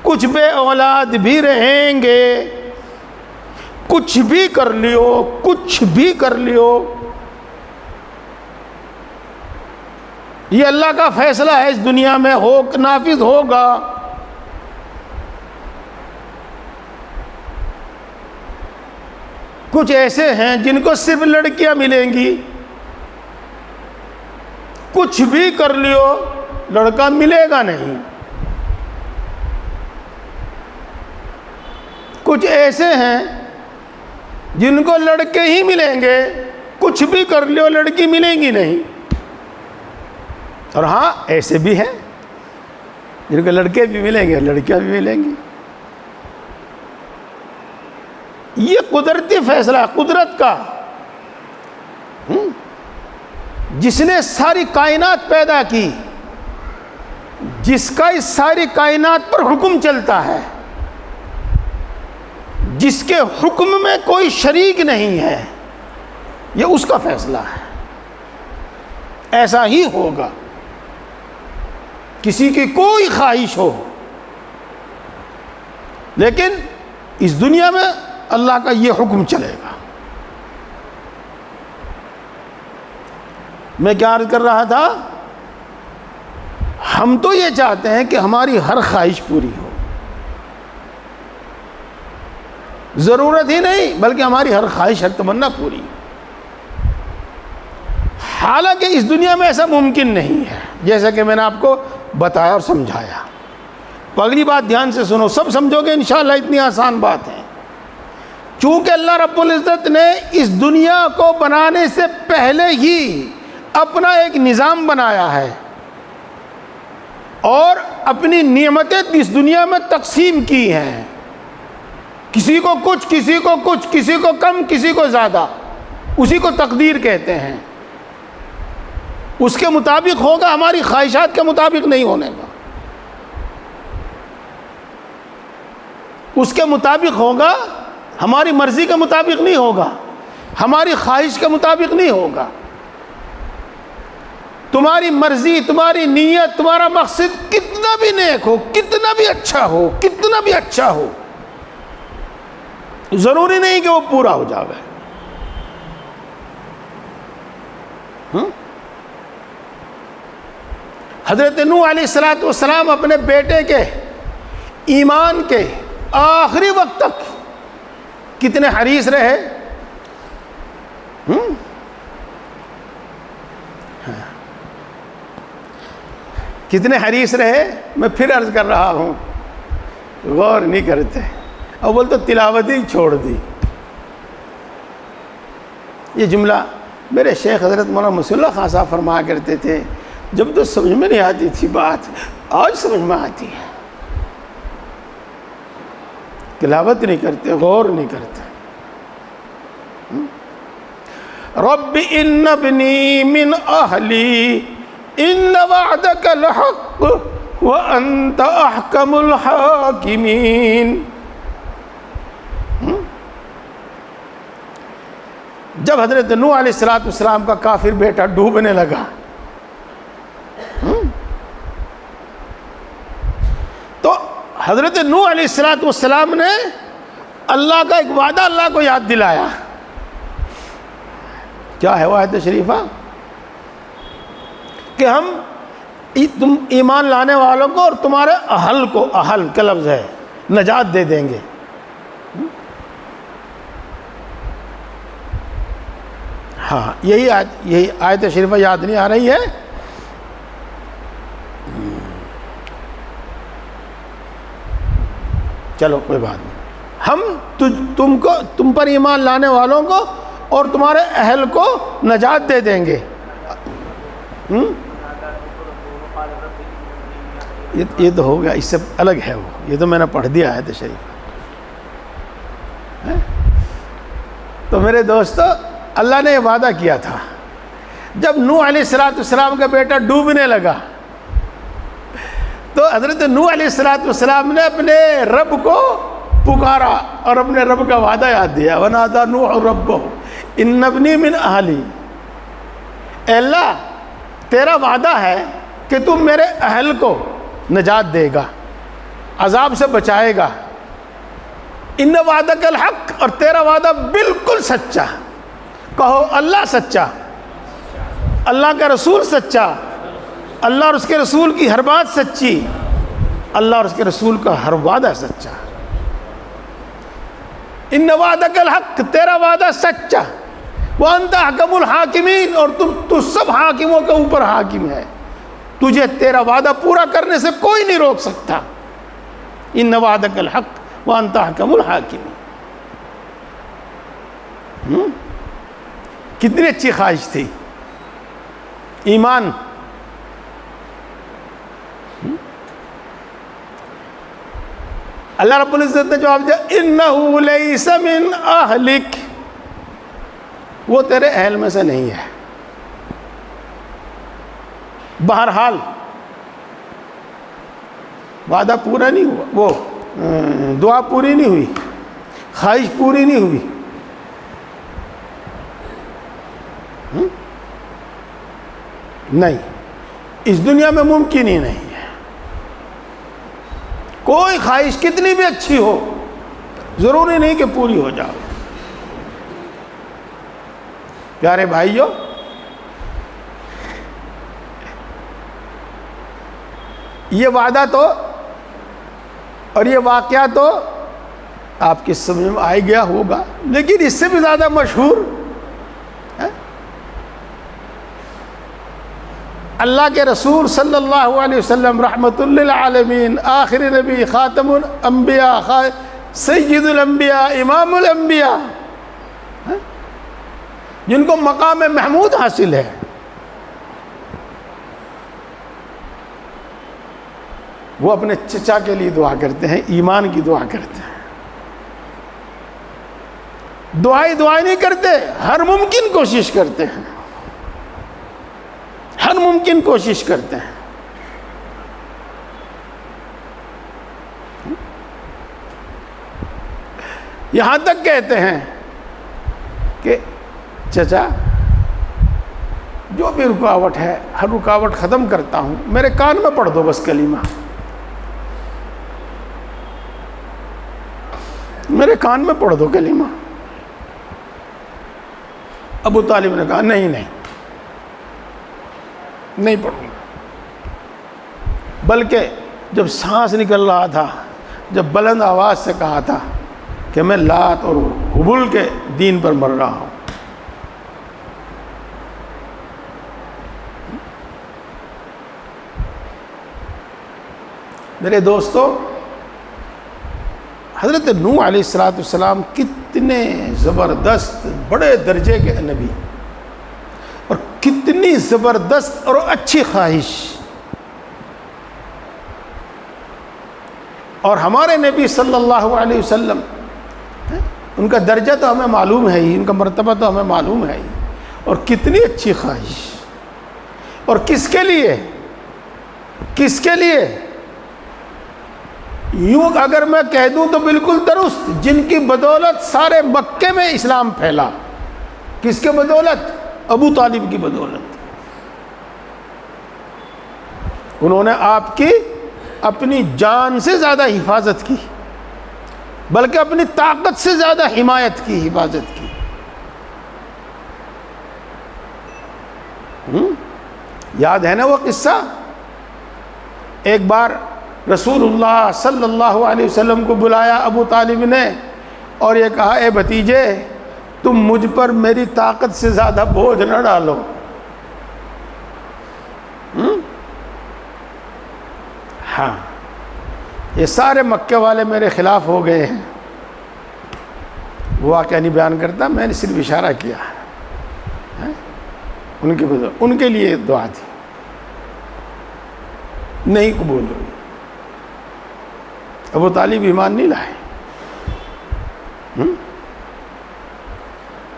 کچھ بے اولاد بھی رہیں گے، کچھ بھی کر لیو، کچھ بھی کر لیو۔ یہ اللہ کا فیصلہ ہے، اس دنیا میں ہو نافذ ہوگا۔ کچھ ایسے ہیں جن کو صرف لڑکیاں ملیں گی، کچھ بھی کر لیو لڑکا ملے گا نہیں۔ کچھ ایسے ہیں جن کو لڑکے ہی ملیں گے، کچھ بھی کر لیو لڑکی ملیں گی نہیں۔ اور ہاں ایسے بھی ہیں جن کو لڑکے بھی ملیں گے، لڑکیاں بھی ملیں گی۔ یہ قدرتی فیصلہ ہے، قدرت کا، جس نے ساری کائنات پیدا کی، جس کا اس ساری کائنات پر حکم چلتا ہے، جس کے حکم میں کوئی شریک نہیں ہے، یہ اس کا فیصلہ ہے۔ ایسا ہی ہوگا، کسی کی کوئی خواہش ہو، لیکن اس دنیا میں اللہ کا یہ حکم چلے گا۔ میں کیا عرض کر رہا تھا؟ ہم تو یہ چاہتے ہیں کہ ہماری ہر خواہش پوری ہو، ضرورت ہی نہیں بلکہ ہماری ہر خواہش، ہر تمنا پوری ہو۔ حالانکہ اس دنیا میں ایسا ممکن نہیں ہے، جیسا کہ میں نے آپ کو بتایا اور سمجھایا۔ تو اگلی بات دھیان سے سنو، سب سمجھو گے انشاءاللہ، اتنی آسان بات ہے۔ چونکہ اللہ رب العزت نے اس دنیا کو بنانے سے پہلے ہی اپنا ایک نظام بنایا ہے اور اپنی نعمتیں اس دنیا میں تقسیم کی ہیں، کسی کو کچھ، کسی کو کچھ، کسی کو کم، کسی کو زیادہ، اسی کو تقدیر کہتے ہیں۔ اس کے مطابق ہوگا، ہماری خواہشات کے مطابق نہیں ہونے گا، اس کے مطابق ہوگا، ہماری مرضی کے مطابق نہیں ہوگا، ہماری خواہش کے مطابق نہیں ہوگا۔ تمہاری مرضی، تمہاری نیت، تمہارا مقصد کتنا بھی نیک ہو، کتنا بھی اچھا ہو، کتنا بھی اچھا ہو، ضروری نہیں کہ وہ پورا ہو جاوے۔ حضرت نوح علیہ السلام اپنے بیٹے کے ایمان کے آخری وقت تک کتنے حریص رہے۔ کتنے حریص رہے، میں پھر عرض کر رہا ہوں، غور نہیں کرتے، اول تو تلاوت ہی چھوڑ دی۔ یہ جملہ میرے شیخ حضرت مولانا مسیح اللہ خان صاحب فرمایا کرتے تھے، جب تو سمجھ میں نہیں آتی تھی بات، آج سمجھ میں آتی ہے۔ تلاوت نہیں کرتے، غور نہیں کرتے۔ رب ان ابنی من اہلی ان وعدک الحق وانت احکم الحاکمین۔ جب حضرت نوح علیہ السلام کا کافر بیٹا ڈوبنے لگا تو حضرت نوح علیہ السلام نے اللہ کا ایک وعدہ اللہ کو یاد دلایا۔ کیا ہے وہ آیت شریفہ؟ کہ ہم تم ایمان لانے والوں کو اور تمہارے اہل کو، اہل کا لفظ ہے، نجات دے دیں گے۔ ہاں یہی آیت شریفہ یاد نہیں آ رہی ہے؟ چلو کوئی بات نہیں، ہم تم پر ایمان لانے والوں کو اور تمہارے اہل کو نجات دے دیں گے۔ یہ تو ہو گیا، اس سے الگ ہے وہ، یہ تو میں نے پڑھ دیا ہے شریف۔ تو میرے دوستو، اللہ نے یہ وعدہ کیا تھا۔ جب نوح علیہ السلام کا بیٹا ڈوبنے لگا تو حضرت نوح علیہ السلام نے اپنے رب کو پکارا اور اپنے رب کا وعدہ یاد دیا۔ وَنَادَى نُوحٌ رَبَّهُ إِنَّ ابْنِي مِنْ أَهْلِي، اے اللہ تیرا وعدہ ہے کہ تم میرے اہل کو نجات دے گا، عذاب سے بچائے گا۔ ان وعدک الحق، اور تیرا وعدہ بالکل سچا۔ کہو اللہ سچا، اللہ کا رسول سچا، اللہ اور اس کے رسول کی ہر بات سچی، اللہ اور اس کے رسول کا ہر وعدہ سچا۔ ان وعدک الحق، تیرا وعدہ سچا، وانت احکم الحاکمین، اور تو سب حاکموں کے اوپر حاکم ہے، تجھے تیرا وعدہ پورا کرنے سے کوئی نہیں روک سکتا۔ ان وعدک الحق وانت احکم الحاکمین۔ کتنی اچھی خواہش تھی، ایمان۔ اللہ رب العزت نے جواب دیا، انہ لیس من اہلک، وہ تیرے اہل میں سے نہیں ہے۔ بہرحال وعدہ پورا نہیں ہوا، وہ دعا پوری نہیں ہوئی، خواہش پوری نہیں ہوئی۔ نہیں، اس دنیا میں ممکن ہی نہیں ہے۔ کوئی خواہش کتنی بھی اچھی ہو، ضروری نہیں کہ پوری ہو جائے۔ پیارے بھائیو، یہ وعدہ تو اور یہ واقعہ تو آپ کی سمجھ میں آ گیا ہوگا، لیکن اس سے بھی زیادہ مشہور اللہ کے رسول صلی اللہ علیہ وسلم رحمت للعالمین، آخری نبی، خاتم الانبیاء، سید الانبیاء، امام الانبیاء، جن کو مقام محمود حاصل ہے، وہ اپنے چچا کے لیے دعا کرتے ہیں، ایمان کی دعا کرتے ہیں۔ دعائیں نہیں کرتے، ہر ممکن کوشش کرتے ہیں، ہر ممکن کوشش کرتے ہیں۔ یہاں تک کہتے ہیں کہ چچا جو بھی رکاوٹ ہے ہر رکاوٹ ختم کرتا ہوں. میرے کان میں پڑھ دو بس کلمہ, میرے کان میں پڑھ دو کلمہ. ابو طالب نے کہا نہیں پڑھوں گا. بلکہ جب سانس نکل رہا تھا, جب بلند آواز سے کہا تھا کہ میں لات اور حبل کے دین پر مر رہا ہوں. میرے دوستو, حضرت نوح علیہ السلام کتنے زبردست بڑے درجے کے نبی, اور کتنی زبردست اور اچھی خواہش. اور ہمارے نبی صلی اللہ علیہ وسلم, ان کا درجہ تو ہمیں معلوم ہے ہی, ان کا مرتبہ تو ہمیں معلوم ہے ہی, اور کتنی اچھی خواہش. اور کس کے لیے؟ یوں اگر میں کہہ دوں تو بالکل درست, جن کی بدولت سارے مکے میں اسلام پھیلا. کس کے بدولت؟ ابو طالب کی بدولت. انہوں نے آپ کی اپنی جان سے زیادہ حفاظت کی, بلکہ اپنی طاقت سے زیادہ حمایت کی, حفاظت کی. یاد ہے نا وہ قصہ؟ ایک بار رسول اللہ صلی اللہ علیہ وسلم کو بلایا ابو طالب نے, اور یہ کہا اے بھتیجے تم مجھ پر میری طاقت سے زیادہ بوجھ نہ ڈالو. ہاں, یہ سارے مکے والے میرے خلاف ہو گئے ہیں. وہ واقعہ نہیں بیان کرتا, میں نے صرف اشارہ کیا ہے. ان کے لیے دعا تھی, نہیں قبول ہوئی. ابو طالب ایمان نہیں لائے.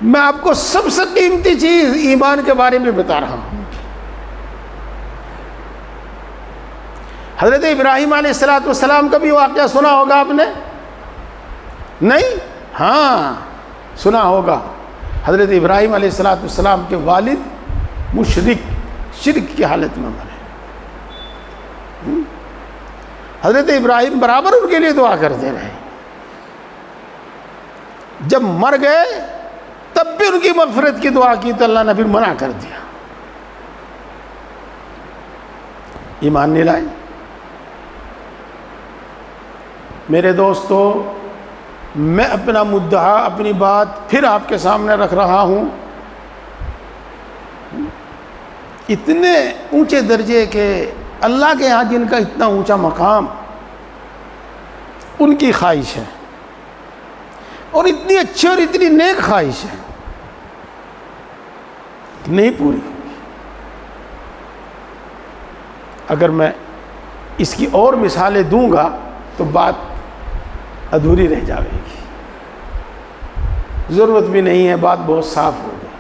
میں آپ کو سب سے قیمتی چیز ایمان کے بارے میں بتا رہا ہوں. حضرت ابراہیم علیہ السلام کا بھی واقعہ سنا ہوگا آپ نے, نہیں؟ ہاں سنا ہوگا. حضرت ابراہیم علیہ السلام کے والد شرک کی حالت میں مرے. حضرت ابراہیم برابر ان کے لیے دعا کرتے رہے. جب مر گئے تب بھی ان کی مغفرت کی دعا کی تو اللہ نے پھر منع کر دیا. ایمان نہیں لائے. میرے دوستو, میں اپنا مدعا, اپنی بات پھر آپ کے سامنے رکھ رہا ہوں. اتنے اونچے درجے کے اللہ کے ہاں جن کا اتنا اونچا مقام, ان کی خواہش ہے, اور اتنی اچھی اور اتنی نیک خواہش ہے, نہیں پوری ہوگی. اگر میں اس کی اور مثالیں دوں گا تو بات ادھوری رہ جائے گی. ضرورت بھی نہیں ہے, بات بہت صاف ہو گئی.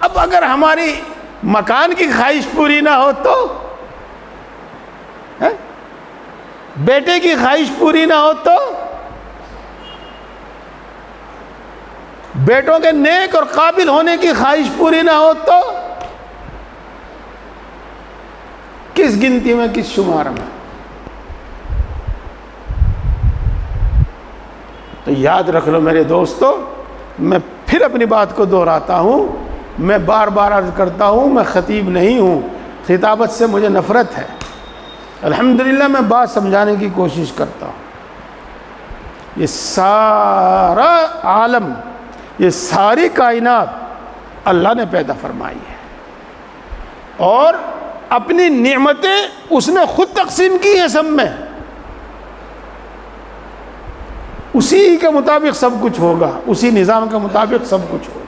اب اگر ہماری مکان کی خواہش پوری نہ ہو تو, بیٹے کی خواہش پوری نہ ہو تو, بیٹوں کے نیک اور قابل ہونے کی خواہش پوری نہ ہو تو, کس گنتی میں, کس شمار میں؟ تو یاد رکھ لو میرے دوستو, میں پھر اپنی بات کو دہراتا ہوں, میں بار بار عرض کرتا ہوں, میں خطیب نہیں ہوں, خطابت سے مجھے نفرت ہے. الحمدللہ میں بات سمجھانے کی کوشش کرتا ہوں. یہ سارا عالم, یہ ساری کائنات اللہ نے پیدا فرمائی ہے, اور اپنی نعمتیں اس نے خود تقسیم کی ہیں سب میں. اسی کے مطابق سب کچھ ہوگا, اسی نظام کے مطابق سب کچھ ہوگا.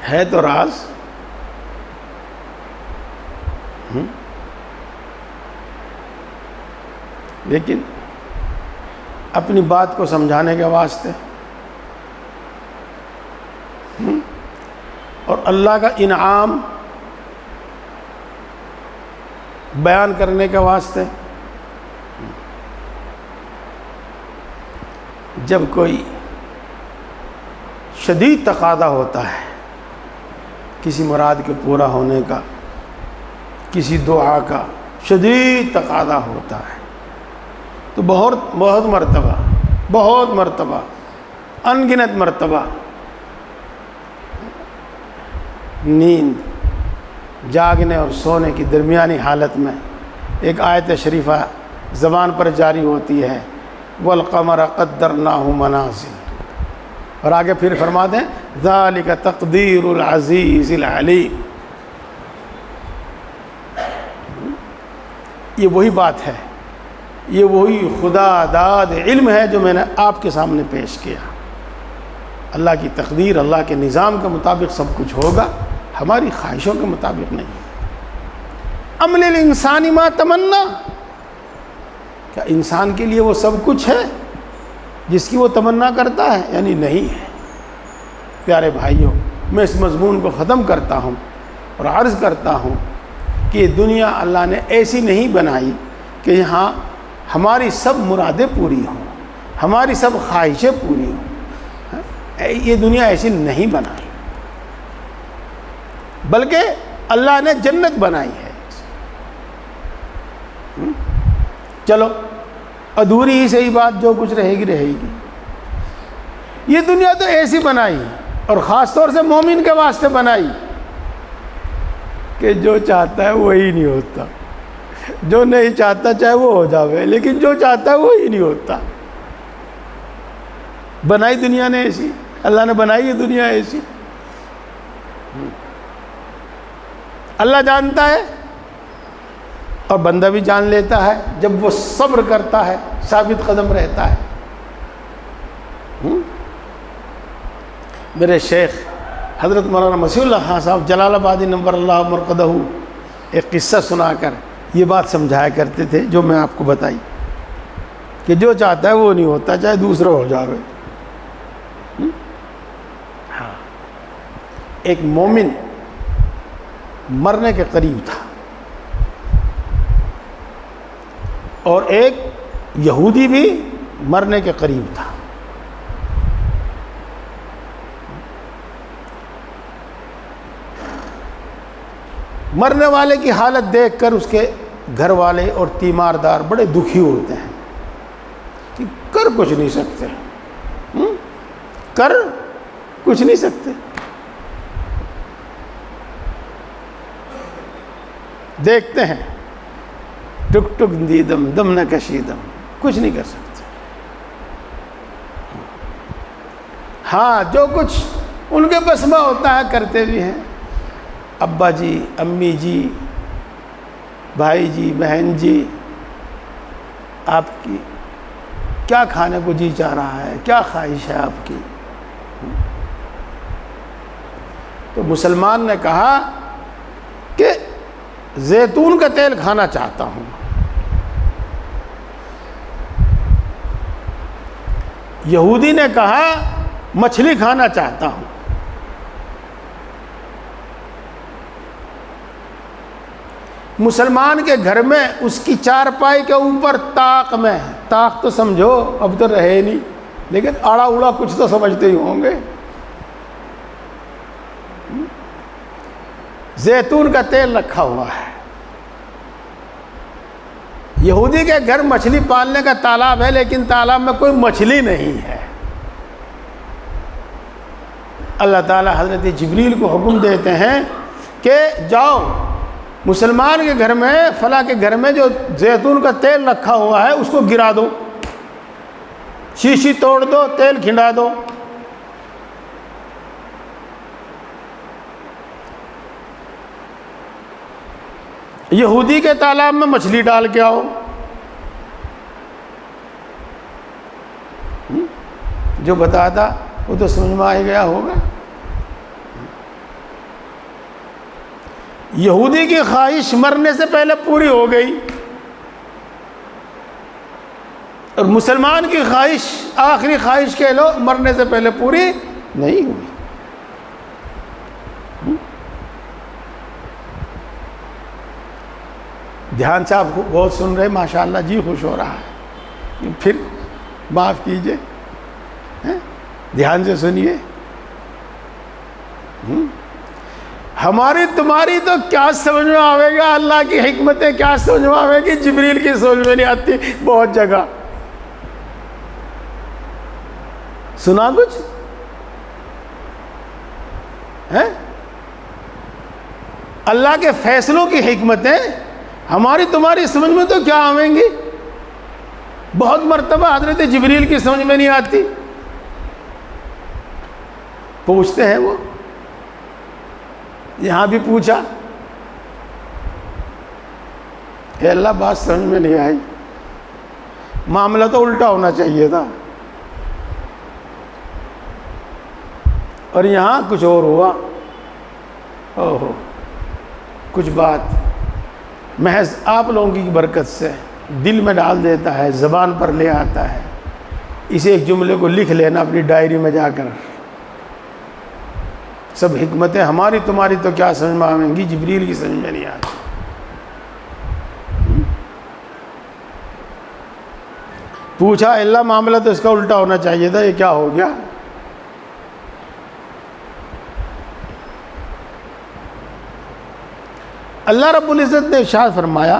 ہے تو راز, لیکن اپنی بات کو سمجھانے کے واسطے اور اللہ کا انعام بیان کرنے کے واسطے جب کوئی شدید تقاضا ہوتا ہے کسی مراد کے پورا ہونے کا، کسی دعا کا شدید تقاضا ہوتا ہے، تو بہت مرتبہ انگنت مرتبہ نیند جاگنے اور سونے کی درمیانی حالت میں ایک آیت شریفہ زبان پر جاری ہوتی ہے، والقمر قدرناہ منازل، اور آگے پھر فرماتے ہیں ذالک تقدیر العزیز العلیم۔ یہ وہی بات ہے، یہ وہی خدا داد علم ہے جو میں نے آپ کے سامنے پیش کیا۔ اللہ کی تقدیر، اللہ کے نظام کے مطابق سب کچھ ہوگا، ہماری خواہشوں کے مطابق نہیں۔ ام للانسان ما تمنا، کیا انسان کے لیے وہ سب کچھ ہے جس کی وہ تمنا کرتا ہے؟ یعنی نہیں ہے۔ پیارے بھائیوں، میں اس مضمون کو ختم کرتا ہوں اور عرض کرتا ہوں کہ دنیا اللہ نے ایسی نہیں بنائی کہ یہاں ہماری سب مرادیں پوری ہوں، ہماری سب خواہشیں پوری ہوں۔ یہ دنیا ایسی نہیں بنائی، بلکہ اللہ نے جنت بنائی ہے۔ چلو ادھوری ہی صحیح بات، جو کچھ رہے گی رہے گی۔ یہ دنیا تو ایسی بنائی، اور خاص طور سے مومن کے واسطے بنائی کہ جو چاہتا ہے وہی نہیں ہوتا، جو نہیں چاہتا چاہے وہ ہو جاوے، لیکن جو چاہتا ہے وہی نہیں ہوتا۔ بنائی دنیا نے ایسی، اللہ نے بنائی یہ دنیا ایسی۔ اللہ جانتا ہے اور بندہ بھی جان لیتا ہے، جب وہ صبر کرتا ہے، ثابت قدم رہتا ہے۔ میرے شیخ حضرت مولانا مسیح اللہ خان صاحب جلال آبادی نور اللہ مرقدہ ایک قصہ سنا کر یہ بات سمجھایا کرتے تھے جو میں آپ کو بتائی، کہ جو چاہتا ہے وہ نہیں ہوتا، چاہے دوسرا ہو جاوے۔ ہاں، ایک مومن مرنے کے قریب تھا اور ایک یہودی بھی مرنے کے قریب تھا۔ مرنے والے کی حالت دیکھ کر اس کے گھر والے اور تیماردار بڑے دکھی ہوتے ہیں کہ کر کچھ نہیں سکتے، کر کچھ نہیں سکتے۔ دیکھتے ہیں ٹک ٹک دیدم دم نہ کشیدم، کچھ نہیں کر سکتے۔ ہاں، جو کچھ ان کے بس میں ہوتا ہے کرتے بھی ہیں۔ ابا جی، امی جی، بھائی جی، بہن جی، آپ کی کیا کھانے کو جی چاہ رہا ہے، کیا خواہش ہے آپ کی؟ تو مسلمان نے کہا کہ زیتون کا تیل کھانا چاہتا ہوں۔ یہودی نے کہا مچھلی کھانا چاہتا ہوں۔ مسلمان کے گھر میں اس کی چارپائی کے اوپر طاق میں، طاق تو سمجھو اب تو رہے نہیں، لیکن آڑا اوڑا کچھ تو سمجھتے ہی ہوں گے، زیتون کا تیل رکھا ہوا ہے۔ یہودی کے گھر مچھلی پالنے کا تالاب ہے، لیکن تالاب میں کوئی مچھلی نہیں ہے۔ اللہ تعالیٰ حضرت جبریل کو حکم دیتے ہیں کہ جاؤ مسلمان کے گھر میں، فلاں کے گھر میں جو زیتون کا تیل رکھا ہوا ہے اس کو گرا دو، شیشی توڑ دو، تیل کھنڈا دو۔ یہودی کے تالاب میں مچھلی ڈال کے آؤ۔ جو بتاتا وہ تو سمجھ میں آ گیا ہوگا۔ یہودی کی خواہش مرنے سے پہلے پوری ہو گئی، اور مسلمان کی خواہش، آخری خواہش کہہ لو، مرنے سے پہلے پوری نہیں ہوئی۔ دھیان سے آپ بہت سن رہے، ماشاءاللہ جی خوش ہو رہا ہے، پھر معاف کیجئے، دھیان سے سنیے۔ ہماری تمہاری تو کیا سمجھ میں آئے گا، اللہ کی حکمتیں کیا سمجھ میں آئے گی، جبریل کی سمجھ میں نہیں آتی بہت جگہ۔ سنا کچھ ہے؟ اللہ کے فیصلوں کی حکمتیں ہماری تمہاری سمجھ میں تو کیا آئیں گی، بہت مرتبہ حضرت جبریل کی سمجھ میں نہیں آتی۔ پوچھتے ہیں وہ، یہاں بھی پوچھا کہ اللہ بات سمجھ میں نہیں آئی، معاملہ تو الٹا ہونا چاہیے تھا، اور یہاں کچھ اور ہوا۔ اوہو، کچھ بات محض آپ لوگوں کی برکت سے دل میں ڈال دیتا ہے، زبان پر لے آتا ہے۔ اسے ایک جملے کو لکھ لینا اپنی ڈائری میں جا کر، سب حکمتیں ہماری تمہاری تو کیا سمجھ میں آئیں گی، جبریل کی سمجھ میں نہیں آتی۔ پوچھا اللہ معاملہ تو اس کا الٹا ہونا چاہیے تھا، یہ کیا ہو گیا؟ اللہ رب العزت نے ارشاد فرمایا،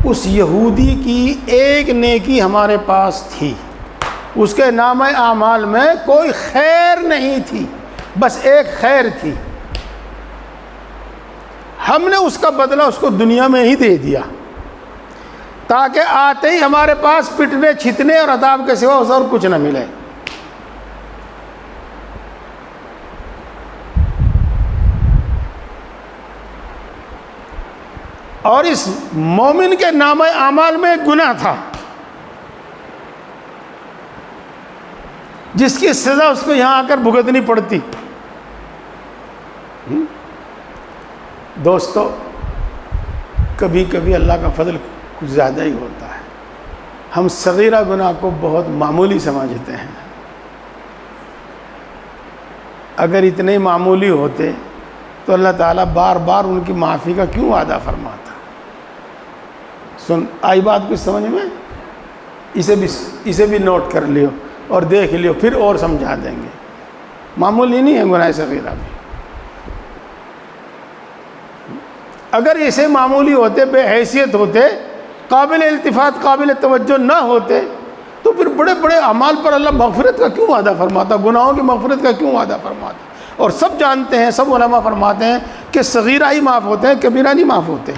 اس یہودی کی ایک نیکی ہمارے پاس تھی، اس کے نامہ اعمال میں کوئی خیر نہیں تھی، بس ایک خیر تھی، ہم نے اس کا بدلہ اس کو دنیا میں ہی دے دیا، تاکہ آتے ہی ہمارے پاس پٹنے چھتنے اور عذاب کے سوا اسے اور کچھ نہ ملے۔ اور اس مومن کے نامہ اعمال میں ایک گناہ تھا جس کی سزا اس کو یہاں آ کر بھگتنی پڑتی۔ دوستو، کبھی کبھی اللہ کا فضل کچھ زیادہ ہی ہوتا ہے، ہم صغیرہ گناہ کو بہت معمولی سمجھتے ہیں، اگر اتنے معمولی ہوتے تو اللہ تعالیٰ بار بار ان کی معافی کا کیوں وعدہ فرماتا؟ آئی بات کچھ سمجھ میں؟ اسے بھی نوٹ کر لیو اور دیکھ لیو، پھر اور سمجھا دیں گے۔ معمولی نہیں ہے گناہ صغیرہ بھی، اگر اسے معمولی ہوتے، بے حیثیت ہوتے، قابل التفات قابل توجہ نہ ہوتے، تو پھر بڑے بڑے اعمال پر اللہ مغفرت کا کیوں وعدہ فرماتا، گناہوں کی مغفرت کا کیوں وعدہ فرماتا؟ اور سب جانتے ہیں، سب علماء فرماتے ہیں کہ صغیرہ ہی معاف ہوتے ہیں، کبیرہ نہیں معاف ہوتے۔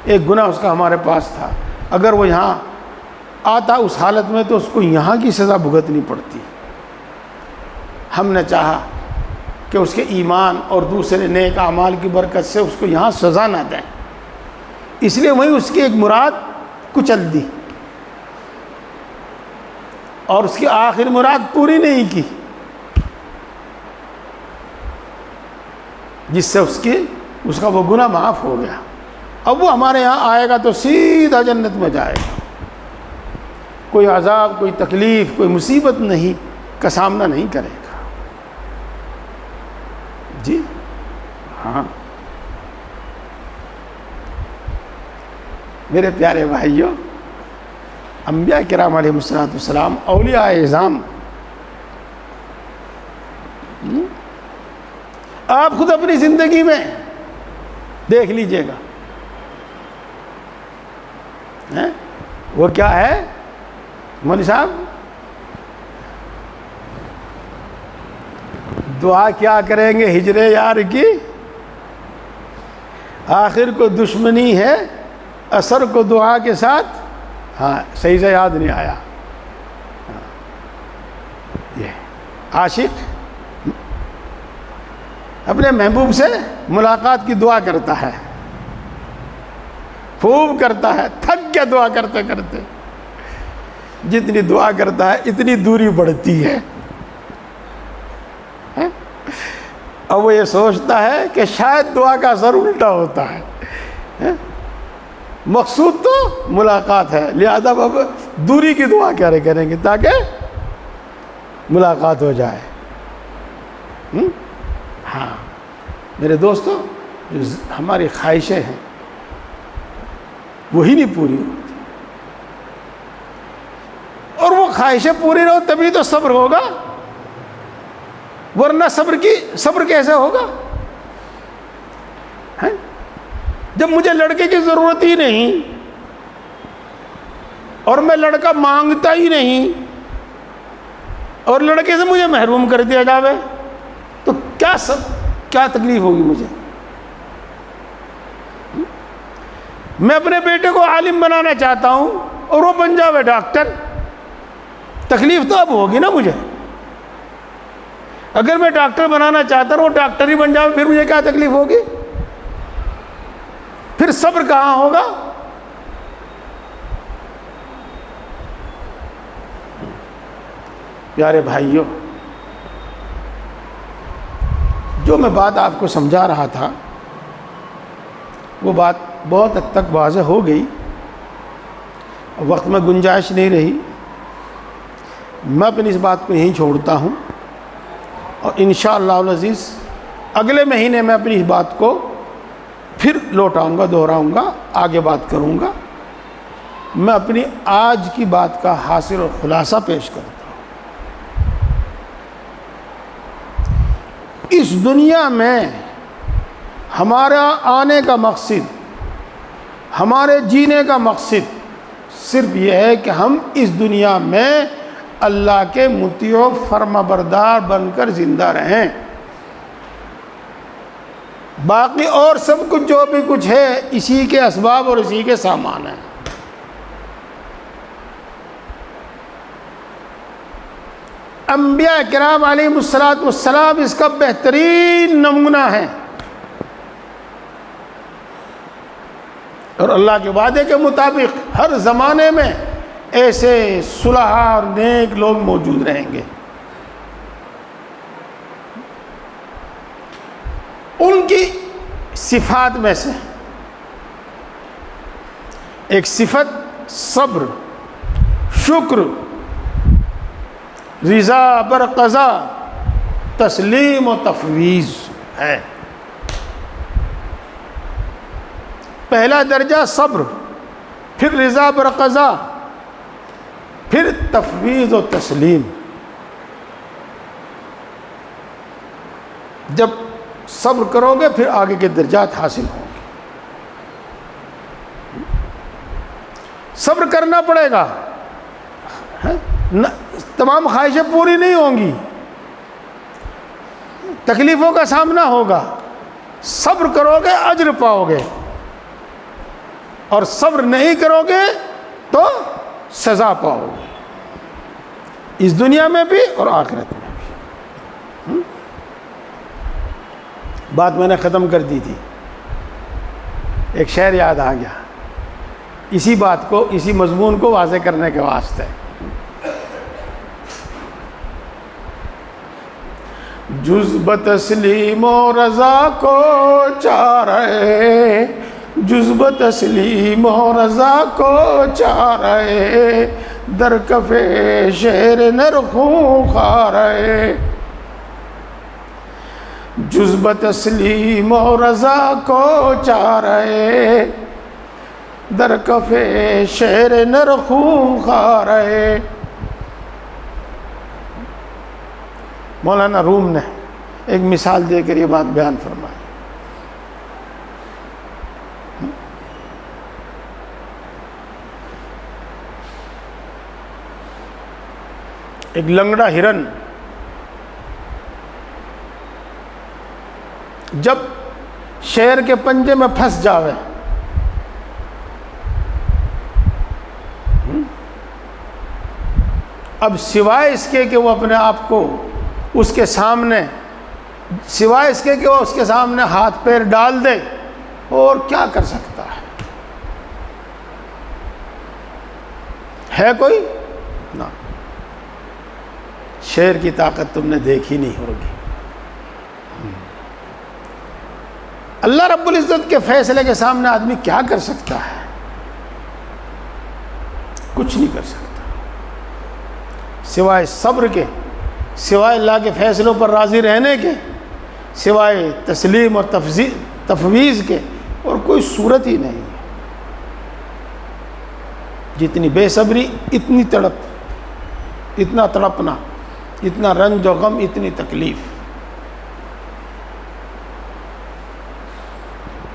ایک گناہ اس کا ہمارے پاس تھا، اگر وہ یہاں آتا اس حالت میں تو اس کو یہاں کی سزا بھگتنی پڑتی۔ ہم نے چاہا کہ اس کے ایمان اور دوسرے نیک اعمال کی برکت سے اس کو یہاں سزا نہ دیں، اس لیے وہیں اس کی ایک مراد کچل دی اور اس کی آخر مراد پوری نہیں کی، جس سے اس کا وہ گناہ معاف ہو گیا۔ اب وہ ہمارے یہاں آئے گا تو سیدھا جنت میں جائے گا، کوئی عذاب، کوئی تکلیف، کوئی مصیبت نہیں کا سامنا نہیں کرے گا۔ جی ہاں میرے پیارے بھائیوں، انبیاء کرام علیہ السلام اولیاء اعظام، آپ خود اپنی زندگی میں دیکھ لیجئے گا، وہ کیا ہے مولوی صاحب؟ دعا کیا کریں گے ہجر یار کی، آخر کو دشمنی ہے اثر کو دعا کے ساتھ۔ ہاں صحیح سے یاد نہیں آیا۔ یہ عاشق اپنے محبوب سے ملاقات کی دعا کرتا ہے، خوب کرتا ہے، تھک گیا دعا کرتے کرتے، جتنی دعا کرتا ہے اتنی دوری بڑھتی ہے۔ اب وہ یہ سوچتا ہے کہ شاید دعا کا اثر الٹا ہوتا ہے، مقصود تو ملاقات ہے، لہذا اب دوری کی دعا کیا کریں گے تاکہ ملاقات ہو جائے۔ ہاں میرے دوستو، جو ہماری خواہشیں ہیں وہی نہیں پوری ہوتی، اور وہ خواہشیں پوری نہ ہو تبھی تو صبر ہوگا، ورنہ صبر کیسے ہوگا؟ جب مجھے لڑکے کی ضرورت ہی نہیں اور میں لڑکا مانگتا ہی نہیں اور لڑکے سے مجھے محروم کر دیا جاوے تو کیا تکلیف ہوگی مجھے؟ میں اپنے بیٹے کو عالم بنانا چاہتا ہوں اور وہ بن جاوے ڈاکٹر، تکلیف تو اب ہوگی نا مجھے۔ اگر میں ڈاکٹر بنانا چاہتا ہوں وہ ڈاکٹر ہی بن جاوے، پھر مجھے کیا تکلیف ہوگی؟ پھر صبر کہاں ہوگا؟ پیارے بھائیوں، جو میں بات آپ کو سمجھا رہا تھا وہ بات بہت حد تک واضح ہو گئی، وقت میں گنجائش نہیں رہی، میں اپنی اس بات کو یہیں چھوڑتا ہوں، اور انشاءاللہ العزیز اگلے مہینے میں اپنی اس بات کو پھر لوٹاؤں گا، دہراؤں گا، آگے بات کروں گا۔ میں اپنی آج کی بات کا حاصل اور خلاصہ پیش کرتا ہوں۔ اس دنیا میں ہمارا آنے کا مقصد، ہمارے جینے کا مقصد صرف یہ ہے کہ ہم اس دنیا میں اللہ کے مطیع و فرما بردار بن کر زندہ رہیں۔ باقی اور سب کچھ جو بھی کچھ ہے اسی کے اسباب اور اسی کے سامان ہیں۔ انبیاء کرام علیہم السلام اس کا بہترین نمونہ ہے، اور اللہ کے وعدے کے مطابق ہر زمانے میں ایسے صلحاء اور نیک لوگ موجود رہیں گے۔ ان کی صفات میں سے ایک صفت صبر، شکر، رضا بر قضا، تسلیم و تفویض ہے۔ پہلا درجہ صبر، پھر رضا بر قضا، پھر تفویض و تسلیم۔ جب صبر کرو گے پھر آگے کے درجات حاصل ہوں گے۔ صبر کرنا پڑے گا، تمام خواہشیں پوری نہیں ہوں گی، تکلیفوں کا سامنا ہوگا، صبر کرو گے اجر پاؤ گے، اور صبر نہیں کرو گے تو سزا پاؤ گے، اس دنیا میں بھی اور آخرت میں بھی۔ بات میں نے ختم کر دی تھی، ایک شعر یاد آ گیا اسی بات کو، اسی مضمون کو واضح کرنے کے واسطے۔ جز بتسلیم و رضا کو چاہ رہے، جز بتسلیم و رضا کو چاہ رہے، در کف شیر نرخوں کھا رہے۔ جز بتسلیم و رضا کو چاہ رہے، در کف شیر نرخوں کھا رہے۔ مولانا روم نے ایک مثال دے کر یہ بات بیان فرمائی۔ ایک لنگڑا ہرن جب شیر کے پنجے میں پھنس جاوے اب سوائے اس کے کہ وہ اپنے آپ کو اس کے سامنے، سوائے اس کے کہ وہ اس کے سامنے ہاتھ پیر ڈال دے، اور کیا کر سکتا ہے کوئی؟ نہ، شیر کی طاقت تم نے دیکھی نہیں ہوگی۔ اللہ رب العزت کے فیصلے کے سامنے آدمی کیا کر سکتا ہے؟ کچھ نہیں کر سکتا سوائے صبر کے، سوائے اللہ کے فیصلوں پر راضی رہنے کے، سوائے تسلیم اور تفویض کے اور کوئی صورت ہی نہیں ہے۔ جتنی بے صبری اتنی تڑپ، اتنا تڑپنا، اتنا رنج و غم، اتنی تکلیف۔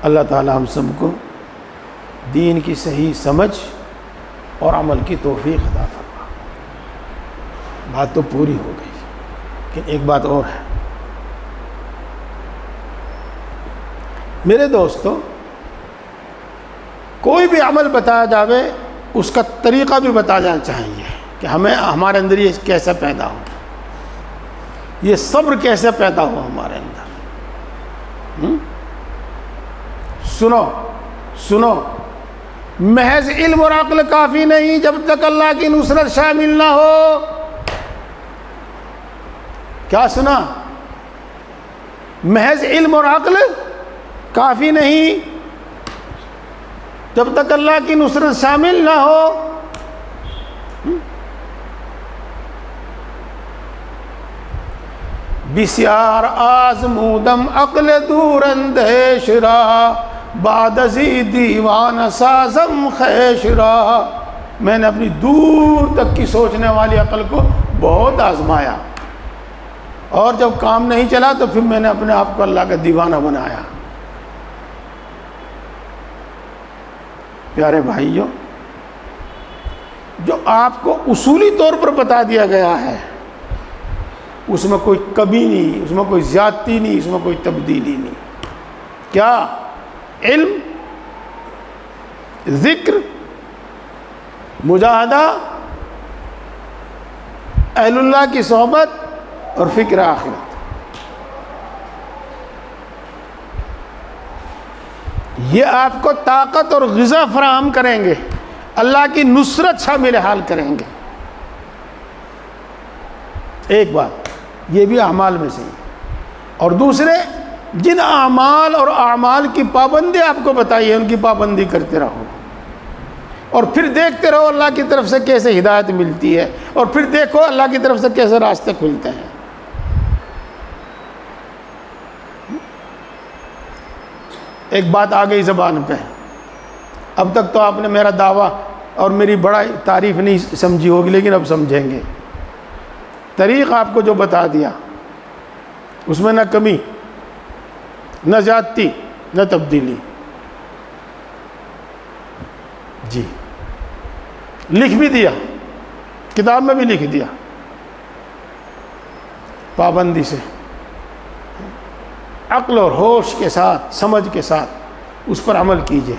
اللہ تعالی ہم سب کو دین کی صحیح سمجھ اور عمل کی توفیق عطا فرما۔ بات تو پوری ہو گئی، لیکن ایک بات اور ہے میرے دوستو، کوئی بھی عمل بتایا جاوے اس کا طریقہ بھی بتا جانا چاہیے کہ ہمارے اندر یہ کیسے پیدا ہو، یہ صبر کیسے پیدا ہو ہمارے اندر۔ سنو، محض علم اور عقل کافی نہیں جب تک اللہ کی نصرت شامل نہ ہو۔ کیا سنا؟ محض علم اور عقل کافی نہیں جب تک اللہ کی نصرت شامل نہ ہو۔ بسیار آزمودم عقل دور اندیش را، بعد ازی دیوان سازم خیش را۔ میں نے اپنی دور تک کی سوچنے والی عقل کو بہت آزمایا، اور جب کام نہیں چلا تو پھر میں نے اپنے آپ کو اللہ کا دیوانہ بنایا۔ پیارے بھائیوں، جو آپ کو اصولی طور پر بتا دیا گیا ہے اس میں کوئی کمی نہیں، اس میں کوئی زیادتی نہیں، اس میں کوئی تبدیلی نہیں۔ کیا؟ علم، ذکر، مجاہدہ، اہل اللہ کی صحبت اور فکر آخرت۔ یہ آپ کو طاقت اور غذا فراہم کریں گے، اللہ کی نصرت شامل حال کریں گے۔ ایک بات یہ بھی اعمال میں سے ہے، اور دوسرے جن اعمال اور اعمال کی پابندی آپ کو بتائی ہے ان کی پابندی کرتے رہو، اور پھر دیکھتے رہو اللہ کی طرف سے کیسے ہدایت ملتی ہے، اور پھر دیکھو اللہ کی طرف سے کیسے راستے کھلتے ہیں۔ ایک بات آ گئی زبان پہ، اب تک تو آپ نے میرا دعویٰ اور میری بڑا تعریف نہیں سمجھی ہوگی، لیکن اب سمجھیں گے۔ طریق آپ کو جو بتا دیا اس میں نہ کمی، نہ زیادتی، نہ تبدیلی۔ جی، لکھ بھی دیا، کتاب میں بھی لکھ دیا، پابندی سے، عقل اور ہوش کے ساتھ، سمجھ کے ساتھ اس پر عمل کیجئے،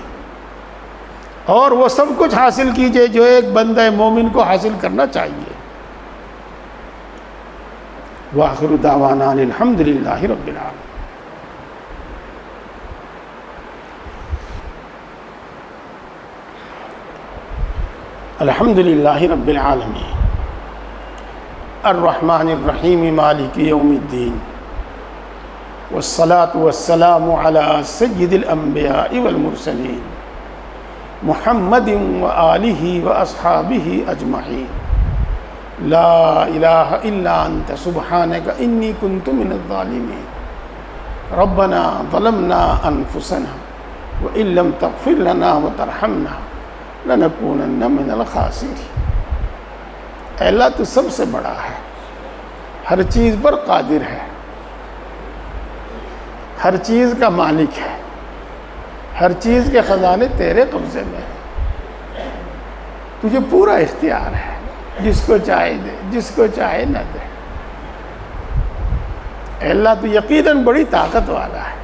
اور وہ سب کچھ حاصل کیجئے جو ایک بندہ مومن کو حاصل کرنا چاہیے۔ وآخر دعوانا الحمد للہ رب العالمین۔ الحمد للہ رب العالمین الرحمن الرحیم مالک یوم الدین، والصلاة والسلام على سید الانبیاء والمرسلین محمد وآلہ واصحابہ اجمعین۔ لا الہ الا انت سبحانک انی کنت من الظالمین۔ ربنا ظلمنا انفسنا وان لم تغفر لنا وترحمنا لنکونن من الخاسرین۔ اے اللہ تو سب سے بڑا ہے، ہر چیز پر قادر ہے، ہر چیز کا مالک ہے، ہر چیز کے خزانے تیرے قبضے میں ہیں، تجھے پورا اختیار ہے، جس کو چاہے دے، جس کو چاہے نہ دے۔ اے اللہ تو یقیناً بڑی طاقت والا ہے،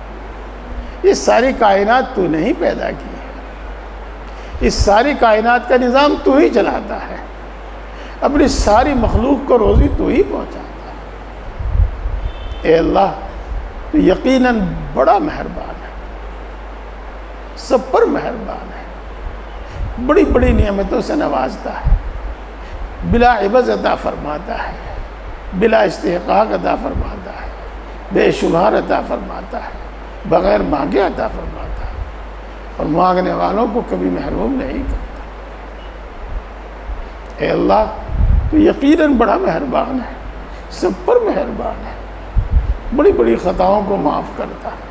یہ ساری کائنات تو نہیں پیدا کی ہے، اس ساری کائنات کا نظام تو ہی چلاتا ہے، اپنی ساری مخلوق کو روزی تو ہی پہنچاتا ہے۔ اے اللہ تو یقیناً بڑا مہربان ہے، سب پر مہربان ہے، بڑی بڑی نعمتوں سے نوازتا ہے، بلا عوض عطا فرماتا ہے، بلا استحقاق عطا فرماتا ہے، بے شمار عطا فرماتا ہے، بغیر مانگے عطا فرماتا ہے، اور مانگنے والوں کو کبھی محروم نہیں کرتا۔ اے اللہ تو یقیناً بڑا مہربان ہے، سب پر مہربان ہے، بڑی بڑی خطاؤں کو معاف کرتا ہے،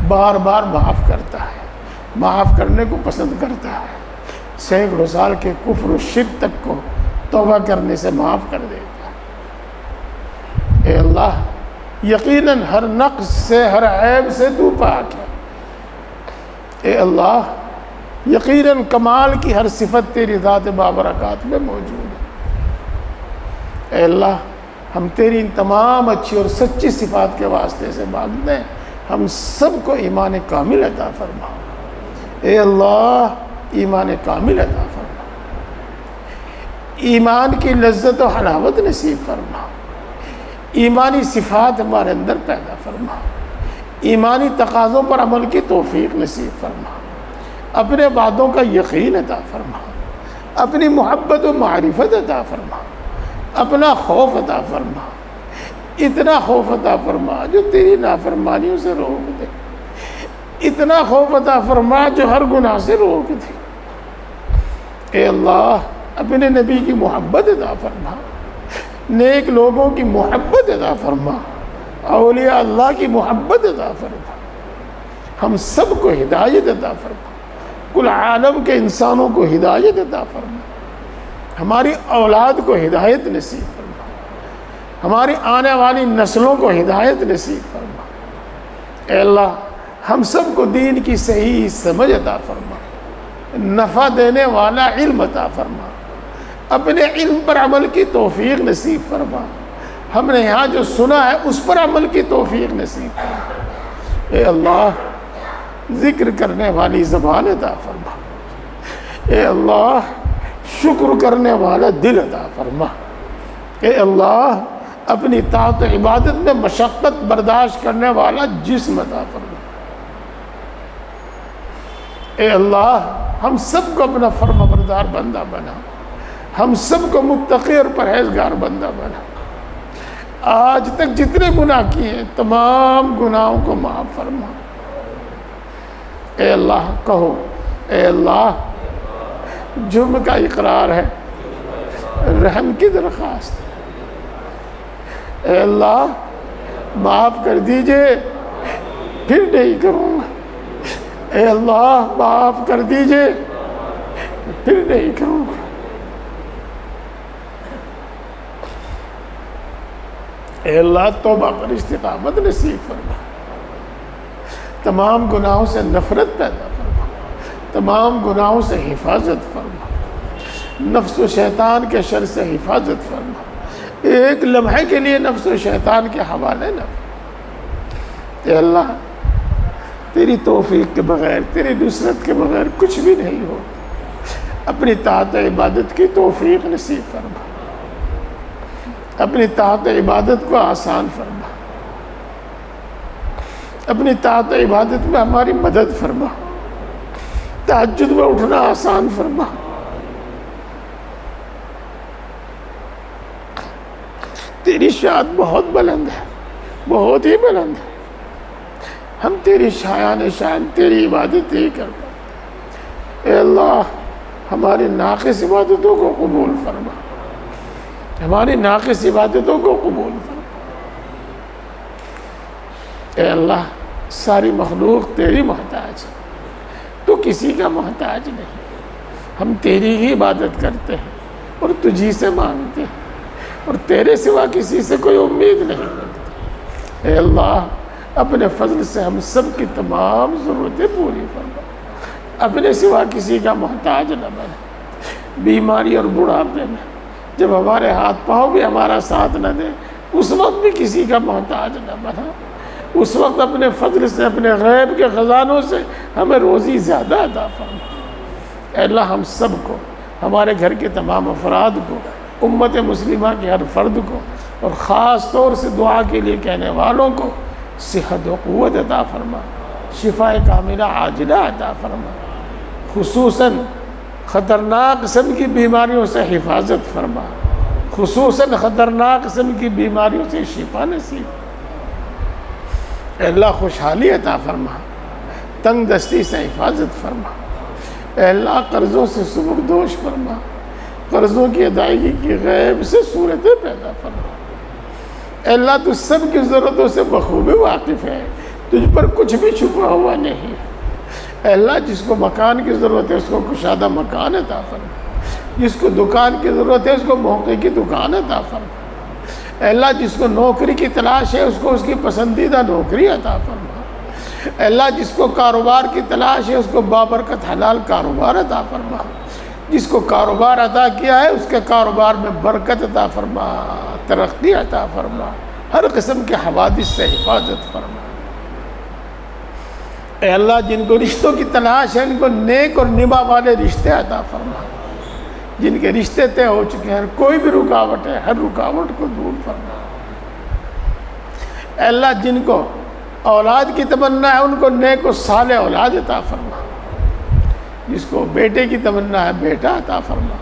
بار بار معاف کرتا ہے، معاف کرنے کو پسند کرتا ہے، سینکڑوں سال کے کفر و شرک تک کو توبہ کرنے سے معاف کر دیتا ہے۔ اے اللہ یقیناً ہر نقص سے، ہر عیب سے تو پاک ہے۔ اے اللہ یقیناً کمال کی ہر صفت تیری ذات بابرکات میں موجود ہے۔ اے اللہ ہم تیری ان تمام اچھی اور سچی صفات کے واسطے سے مانگتے ہیں، ہم سب کو ایمان کامل عطا فرما۔ اے اللہ ایمان کامل عطا فرما، ایمان کی لذت و حلاوت نصیب فرما، ایمانی صفات ہمارے اندر پیدا فرما، ایمانی تقاضوں پر عمل کی توفیق نصیب فرما، اپنے وعدوں کا یقین عطا فرما، اپنی محبت و معرفت عطا فرما، اپنا خوف عطا فرما، اتنا خوف عطا فرما جو تیری نافرمانیوں سے روک دے، اتنا خوف عطا فرما جو ہر گناہ سے روک دے۔ اے اللہ اپنے نبی کی محبت عطا فرما، نیک لوگوں کی محبت عطا فرما، اولیاء اللہ کی محبت عطا فرما، ہم سب کو ہدایت عطا فرما، کل عالم کے انسانوں کو ہدایت عطا فرما، ہماری اولاد کو ہدایت نصیب فرما، ہماری آنے والی نسلوں کو ہدایت نصیب فرما۔ اے اللہ ہم سب کو دین کی صحیح سمجھ عطا فرما، نفع دینے والا علم عطا فرما، اپنے علم پر عمل کی توفیق نصیب فرما، ہم نے یہاں جو سنا ہے اس پر عمل کی توفیق نصیب فرما۔ اے اللہ ذکر کرنے والی زبان عطا فرما، اے اللہ شکر کرنے والا دل عطا فرما، اے اللہ اپنی طاعت و عبادت میں مشقت برداشت کرنے والا جسم عطا فرما۔ اے اللہ ہم سب کو اپنا فرما بردار بندہ بنا، ہم سب کو متقی اور پرہیزگار بندہ بنا، آج تک جتنے گناہ کیے ہیں تمام گناہوں کو معاف فرما۔ اے اللہ کہو، اے اللہ جرم کا اقرار ہے، رحم کی درخواست ہے، اے اللہ معاف کر دیجئے، پھر نہیں کروں گا، اے اللہ معاف کر دیجئے، پھر نہیں کروں گا۔ اے اللہ توبہ پر استقامت نصیب فرما، تمام گناہوں سے نفرت پیدا فرما، تمام گناہوں سے حفاظت فرما، نفس و شیطان کے شر سے حفاظت فرما، ایک لمحے کے لیے نفس و شیطان کے حوالے نہ فرما۔ اے اللہ تیری توفیق کے بغیر، تیری نصرت کے بغیر کچھ بھی نہیں ہو، اپنی طاعت عبادت کی توفیق نصیب فرما، اپنی طاعت عبادت کو آسان فرما، اپنی طاعت عبادت میں ہماری مدد فرما، تہجد میں اٹھنا آسان فرما، تیری شان بہت بلند ہے، بہت ہی بلند ہے، ہم تیری شایان شان تیری عبادت ہی کرتے۔ اے اللہ ہماری ناقص عبادتوں کو قبول فرما، ہماری ناقص عبادتوں کو قبول فرما۔ اے اللہ ساری مخلوق تیری محتاج ہے، تو کسی کا محتاج نہیں، ہم تیری ہی عبادت کرتے ہیں اور تجھی سے مانگتے ہیں، اور تیرے سوا کسی سے کوئی امید نہیں رکھتے۔ اے اللہ اپنے فضل سے ہم سب کی تمام ضرورتیں پوری فرما، اپنے سوا کسی کا محتاج نہ بنے۔ بیماری اور بڑھاپے میں جب ہمارے ہاتھ پاؤں بھی ہمارا ساتھ نہ دے، اس وقت بھی کسی کا محتاج نہ بنا، اس وقت اپنے فضل سے، اپنے غیب کے خزانوں سے ہمیں روزی زیادہ عطا فرما۔ اے اللہ ہم سب کو، ہمارے گھر کے تمام افراد کو، امت مسلمہ کے ہر فرد کو، اور خاص طور سے دعا کے لیے کہنے والوں کو صحت و قوت عطا فرما، شفا کاملہ عاجلہ عطا فرما، خصوصاً خطرناک قسم کی بیماریوں سے حفاظت فرما، خصوصاً خطرناک قسم کی بیماریوں سے شفا نصیب۔ اے اللہ خوشحالی عطا فرما، تنگ دستی سے حفاظت فرما، اے اللہ قرضوں سے سبکدوش فرما، قرضوں کی ادائیگی کی غیب سے صورتیں پیدا فرما، اے اللہ تو سب کی ضرورتوں سے بخوبی واقف ہے، تجھ پر کچھ بھی چھپا ہوا نہیں۔ اے اللہ جس کو مکان کی ضرورت ہے اس کو کشادہ مکان عطا فرما، جس کو دکان کی ضرورت ہے اس کو موقع کی دکان عطا فرما۔ اے اللہ جس کو نوکری کی تلاش ہے اس کو اس کی پسندیدہ نوکری عطا فرما۔ اے اللہ جس کو کاروبار کی تلاش ہے اس کو بابرکت حلال کاروبار عطا فرما۔ جس کو کاروبار عطا کیا ہے اس کے کاروبار میں برکت عطا فرما، ترقی عطا فرما، ہر قسم کے حوادث سے حفاظت فرما۔ اے اللہ جن کو رشتوں کی تلاش ہے ان کو نیک اور نبھا والے رشتے عطا فرما۔ جن کے رشتے طے ہو چکے ہیں کوئی بھی رکاوٹ ہے ہر رکاوٹ کو دور فرما۔ اے اللہ جن کو اولاد کی تمنا ہے ان کو نیک و صالح اولاد عطا فرما۔ جس کو بیٹے کی تمنا ہے بیٹا عطا فرما،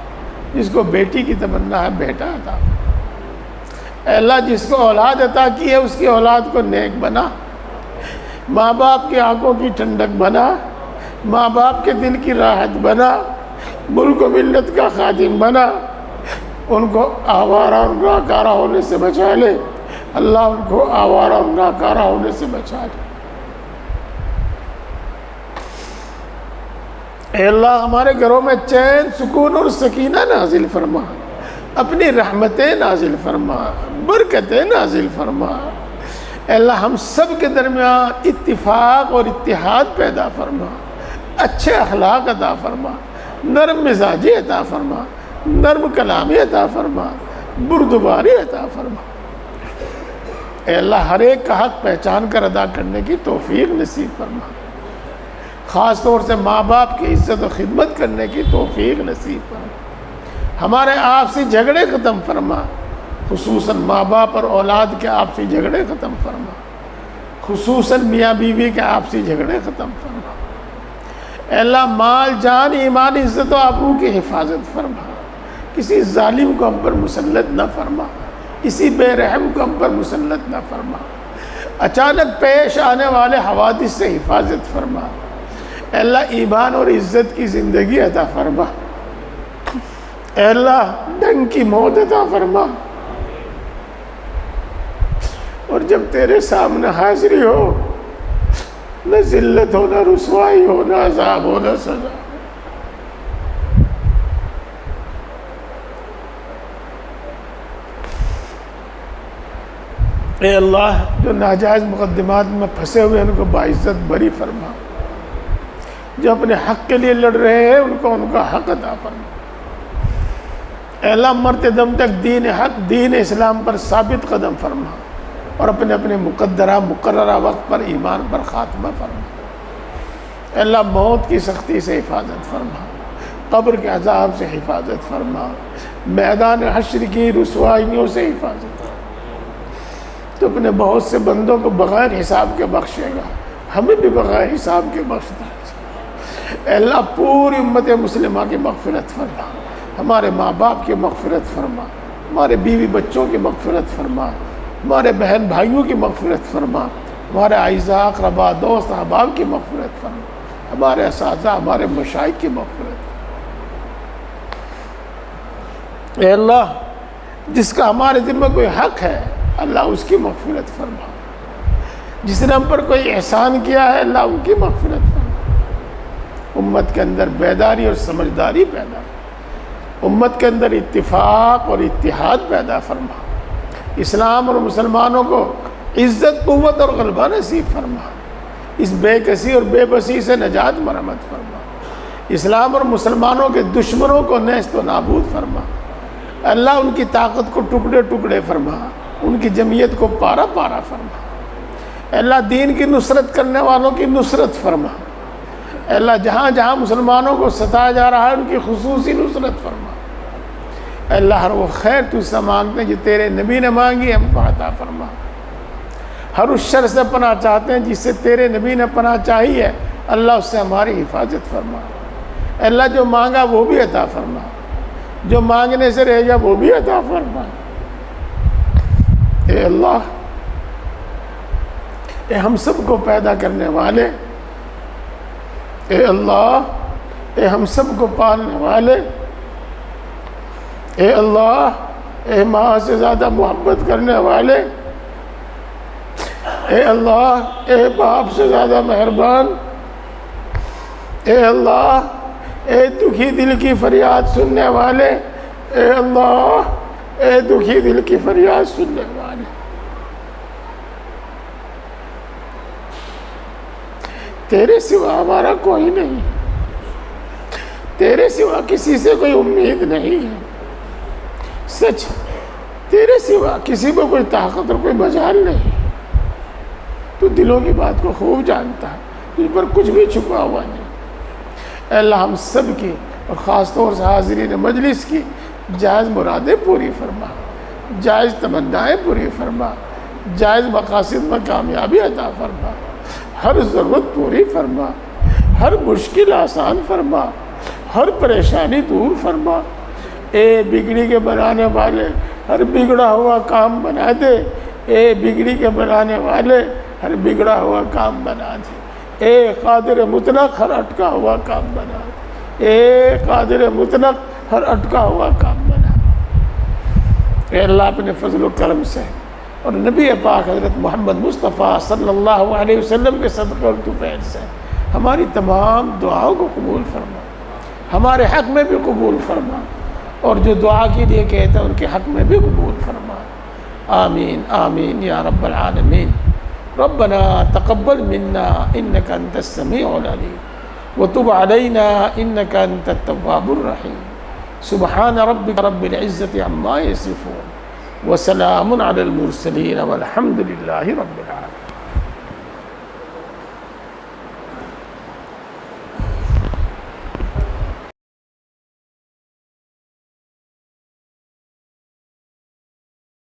جس کو بیٹی کی تمنا ہے بیٹا عطا فرما۔ اے اللہ جس کو اولاد عطا کی ہے اس کی اولاد کو نیک بنا، ماں باپ کی آنکھوں کی ٹھنڈک بنا، ماں باپ کے دل کی راحت بنا، ملک و ملت کا خادم بنا، ان کو آوارہ اور ناکارہ ہونے سے بچا لے۔ اللہ ان کو آوارہ اور ناکارہ ہونے سے بچا لے۔ اے اللہ ہمارے گھروں میں چین، سکون اور سکینہ نازل فرما، اپنی رحمتیں نازل فرما، برکتیں نازل فرما۔ اے اللہ ہم سب کے درمیان اتفاق اور اتحاد پیدا فرما، اچھے اخلاق عطا فرما، نرم مزاجی عطا فرما، نرم کلامی عطا فرما، بردباری عطا فرما۔ اے اللہ ہر ایک کا حق پہچان کر ادا کرنے کی توفیق نصیب فرما، خاص طور سے ماں باپ کی عزت و خدمت کرنے کی توفیق نصیب فرما۔ ہمارے آپسی جھگڑے ختم فرما، خصوصاً ماں باپ اور اولاد کے آپسی جھگڑے ختم فرما، خصوصاً میاں بیوی کے آپسی جھگڑے ختم فرما۔ اے اللہ مال جان ایمان عزت و آبرو کی حفاظت فرما، کسی ظالم کو ہم پر مسلط نہ فرما، کسی بے رحم کو ہم پر مسلط نہ فرما، اچانک پیش آنے والے حوادث سے حفاظت فرما۔ اے اللہ ایمان اور عزت کی زندگی عطا فرما، اے اللہ ڈنگ کی موت عطا فرما، اور جب تیرے سامنے حاضری ہو نہ ذلت ہو، نہ رسوائی ہو، نہ عذاب ہو، نہ سزا۔ اے اللہ جو ناجائز مقدمات میں پھنسے ہوئے ان کو باعزت بری فرما، جو اپنے حق کے لیے لڑ رہے ہیں ان کو ان کا حق عطا فرما۔ اے اللہ مرتے دم تک دین حق دین اسلام پر ثابت قدم فرما، اور اپنے اپنے مقررہ وقت پر ایمان پر خاتمہ فرما۔ اے اللہ موت کی سختی سے حفاظت فرما، قبر کے عذاب سے حفاظت فرما، میدان حشر کی رسوائیوں سے حفاظت فرما۔ تو اپنے بہت سے بندوں کو بغیر حساب کے بخشے گا، ہمیں بھی بغیر حساب کے بخش دے۔ اے اللہ پوری امت مسلمہ کی مغفرت فرما، ہمارے ماں باپ کی مغفرت فرما، ہمارے بیوی بچوں کی مغفرت فرما، ہمارے بہن بھائیوں کی مغفرت فرما، ہمارے اعزاء اقرباء دوست احباب کی مغفرت فرما، ہمارے اساتذہ ہمارے مشائخ کی مغفرت فرما۔ اے اللہ جس کا ہمارے ذمہ کوئی حق ہے اللہ اس کی مغفرت فرما، جس نے ہم پر کوئی احسان کیا ہے اللہ ان کی مغفرت فرما۔ امت کے اندر بیداری اور سمجھداری پیدا فرما، امت کے اندر اتفاق اور اتحاد پیدا فرما، اسلام اور مسلمانوں کو عزت قوت اور غلبہ نصیب فرما، اس بے کسی اور بے بسی سے نجات مرحمت فرما، اسلام اور مسلمانوں کے دشمنوں کو نیست و نابود فرما۔ اللہ ان کی طاقت کو ٹکڑے ٹکڑے فرما، ان کی جمعیت کو پارا پارا فرما۔ اللہ دین کی نصرت کرنے والوں کی نصرت فرما۔ اللہ جہاں جہاں مسلمانوں کو ستایا جا رہا ہے ان کی خصوصی نصرت فرما۔ اللہ ہر وہ خیر تجھ سے مانگتے ہیں جو تیرے نبی نے مانگی ہم کو عطا فرما، ہر اس شر سے پناہ چاہتے ہیں جس سے تیرے نبی نے پناہ چاہی ہے اللہ اس سے ہماری حفاظت فرما۔ اللہ جو مانگا وہ بھی عطا فرما، جو مانگنے سے رہ گیا وہ بھی عطا فرما۔ اے اللہ اے ہم سب کو پیدا کرنے والے، اے اللہ اے ہم سب کو پالنے والے، اے اللہ اے ماں سے زیادہ محبت کرنے والے، اے اللہ اے باپ سے زیادہ مہربان، اے اللہ اے دکھی دل کی فریاد سننے والے، اے اللہ اے دکھی دل کی فریاد سننے والے، تیرے سوا ہمارا کوئی نہیں، تیرے سوا کسی سے کوئی امید نہیں ہے، سچ تیرے سوا کسی کو کوئی طاقت اور کوئی مجال نہیں، تو دلوں کی بات کو خوب جانتا ہے، تجھ پر کچھ بھی چھپا ہوا نہیں۔ اے اللہ ہم سب کی اور خاص طور سے حاضرین مجلس کی جائز مرادیں پوری فرما، جائز تمنائیں پوری فرما، جائز مقاصد میں کامیابی عطا فرما، ہر ضرورت پوری فرما، ہر مشکل آسان فرما، ہر پریشانی دور فرما۔ اے بگڑی کے بنانے والے ہر بگڑا ہوا کام بنا دے، اے بگڑی کے بنانے والے ہر بگڑا ہوا کام بنا دے، اے قادر مطلق ہر اٹکا ہوا کام بنا دے، اے قادر مطلق ہر اٹکا ہوا کام بنا دے۔ اے اللہ اپنے فضل و کرم سے اور نبی پاک حضرت محمد مصطفیٰ صلی اللہ علیہ وسلم کے صدقے اور طفیل سے ہماری تمام دعاؤں کو قبول فرما، ہمارے حق میں بھی قبول فرما، اور جو دعا کے لیے کہتے ہیں ان کے حق میں بھی قبول فرما۔ آمین آمین یا رب العالمین۔ ربنا تقبل منا انك انت السميع العليم وتب علينا انك انت التواب الرحيم۔ سبحان ربك رب العزة عما يصفون وسلام على المرسلين والحمد لله رب العالمين۔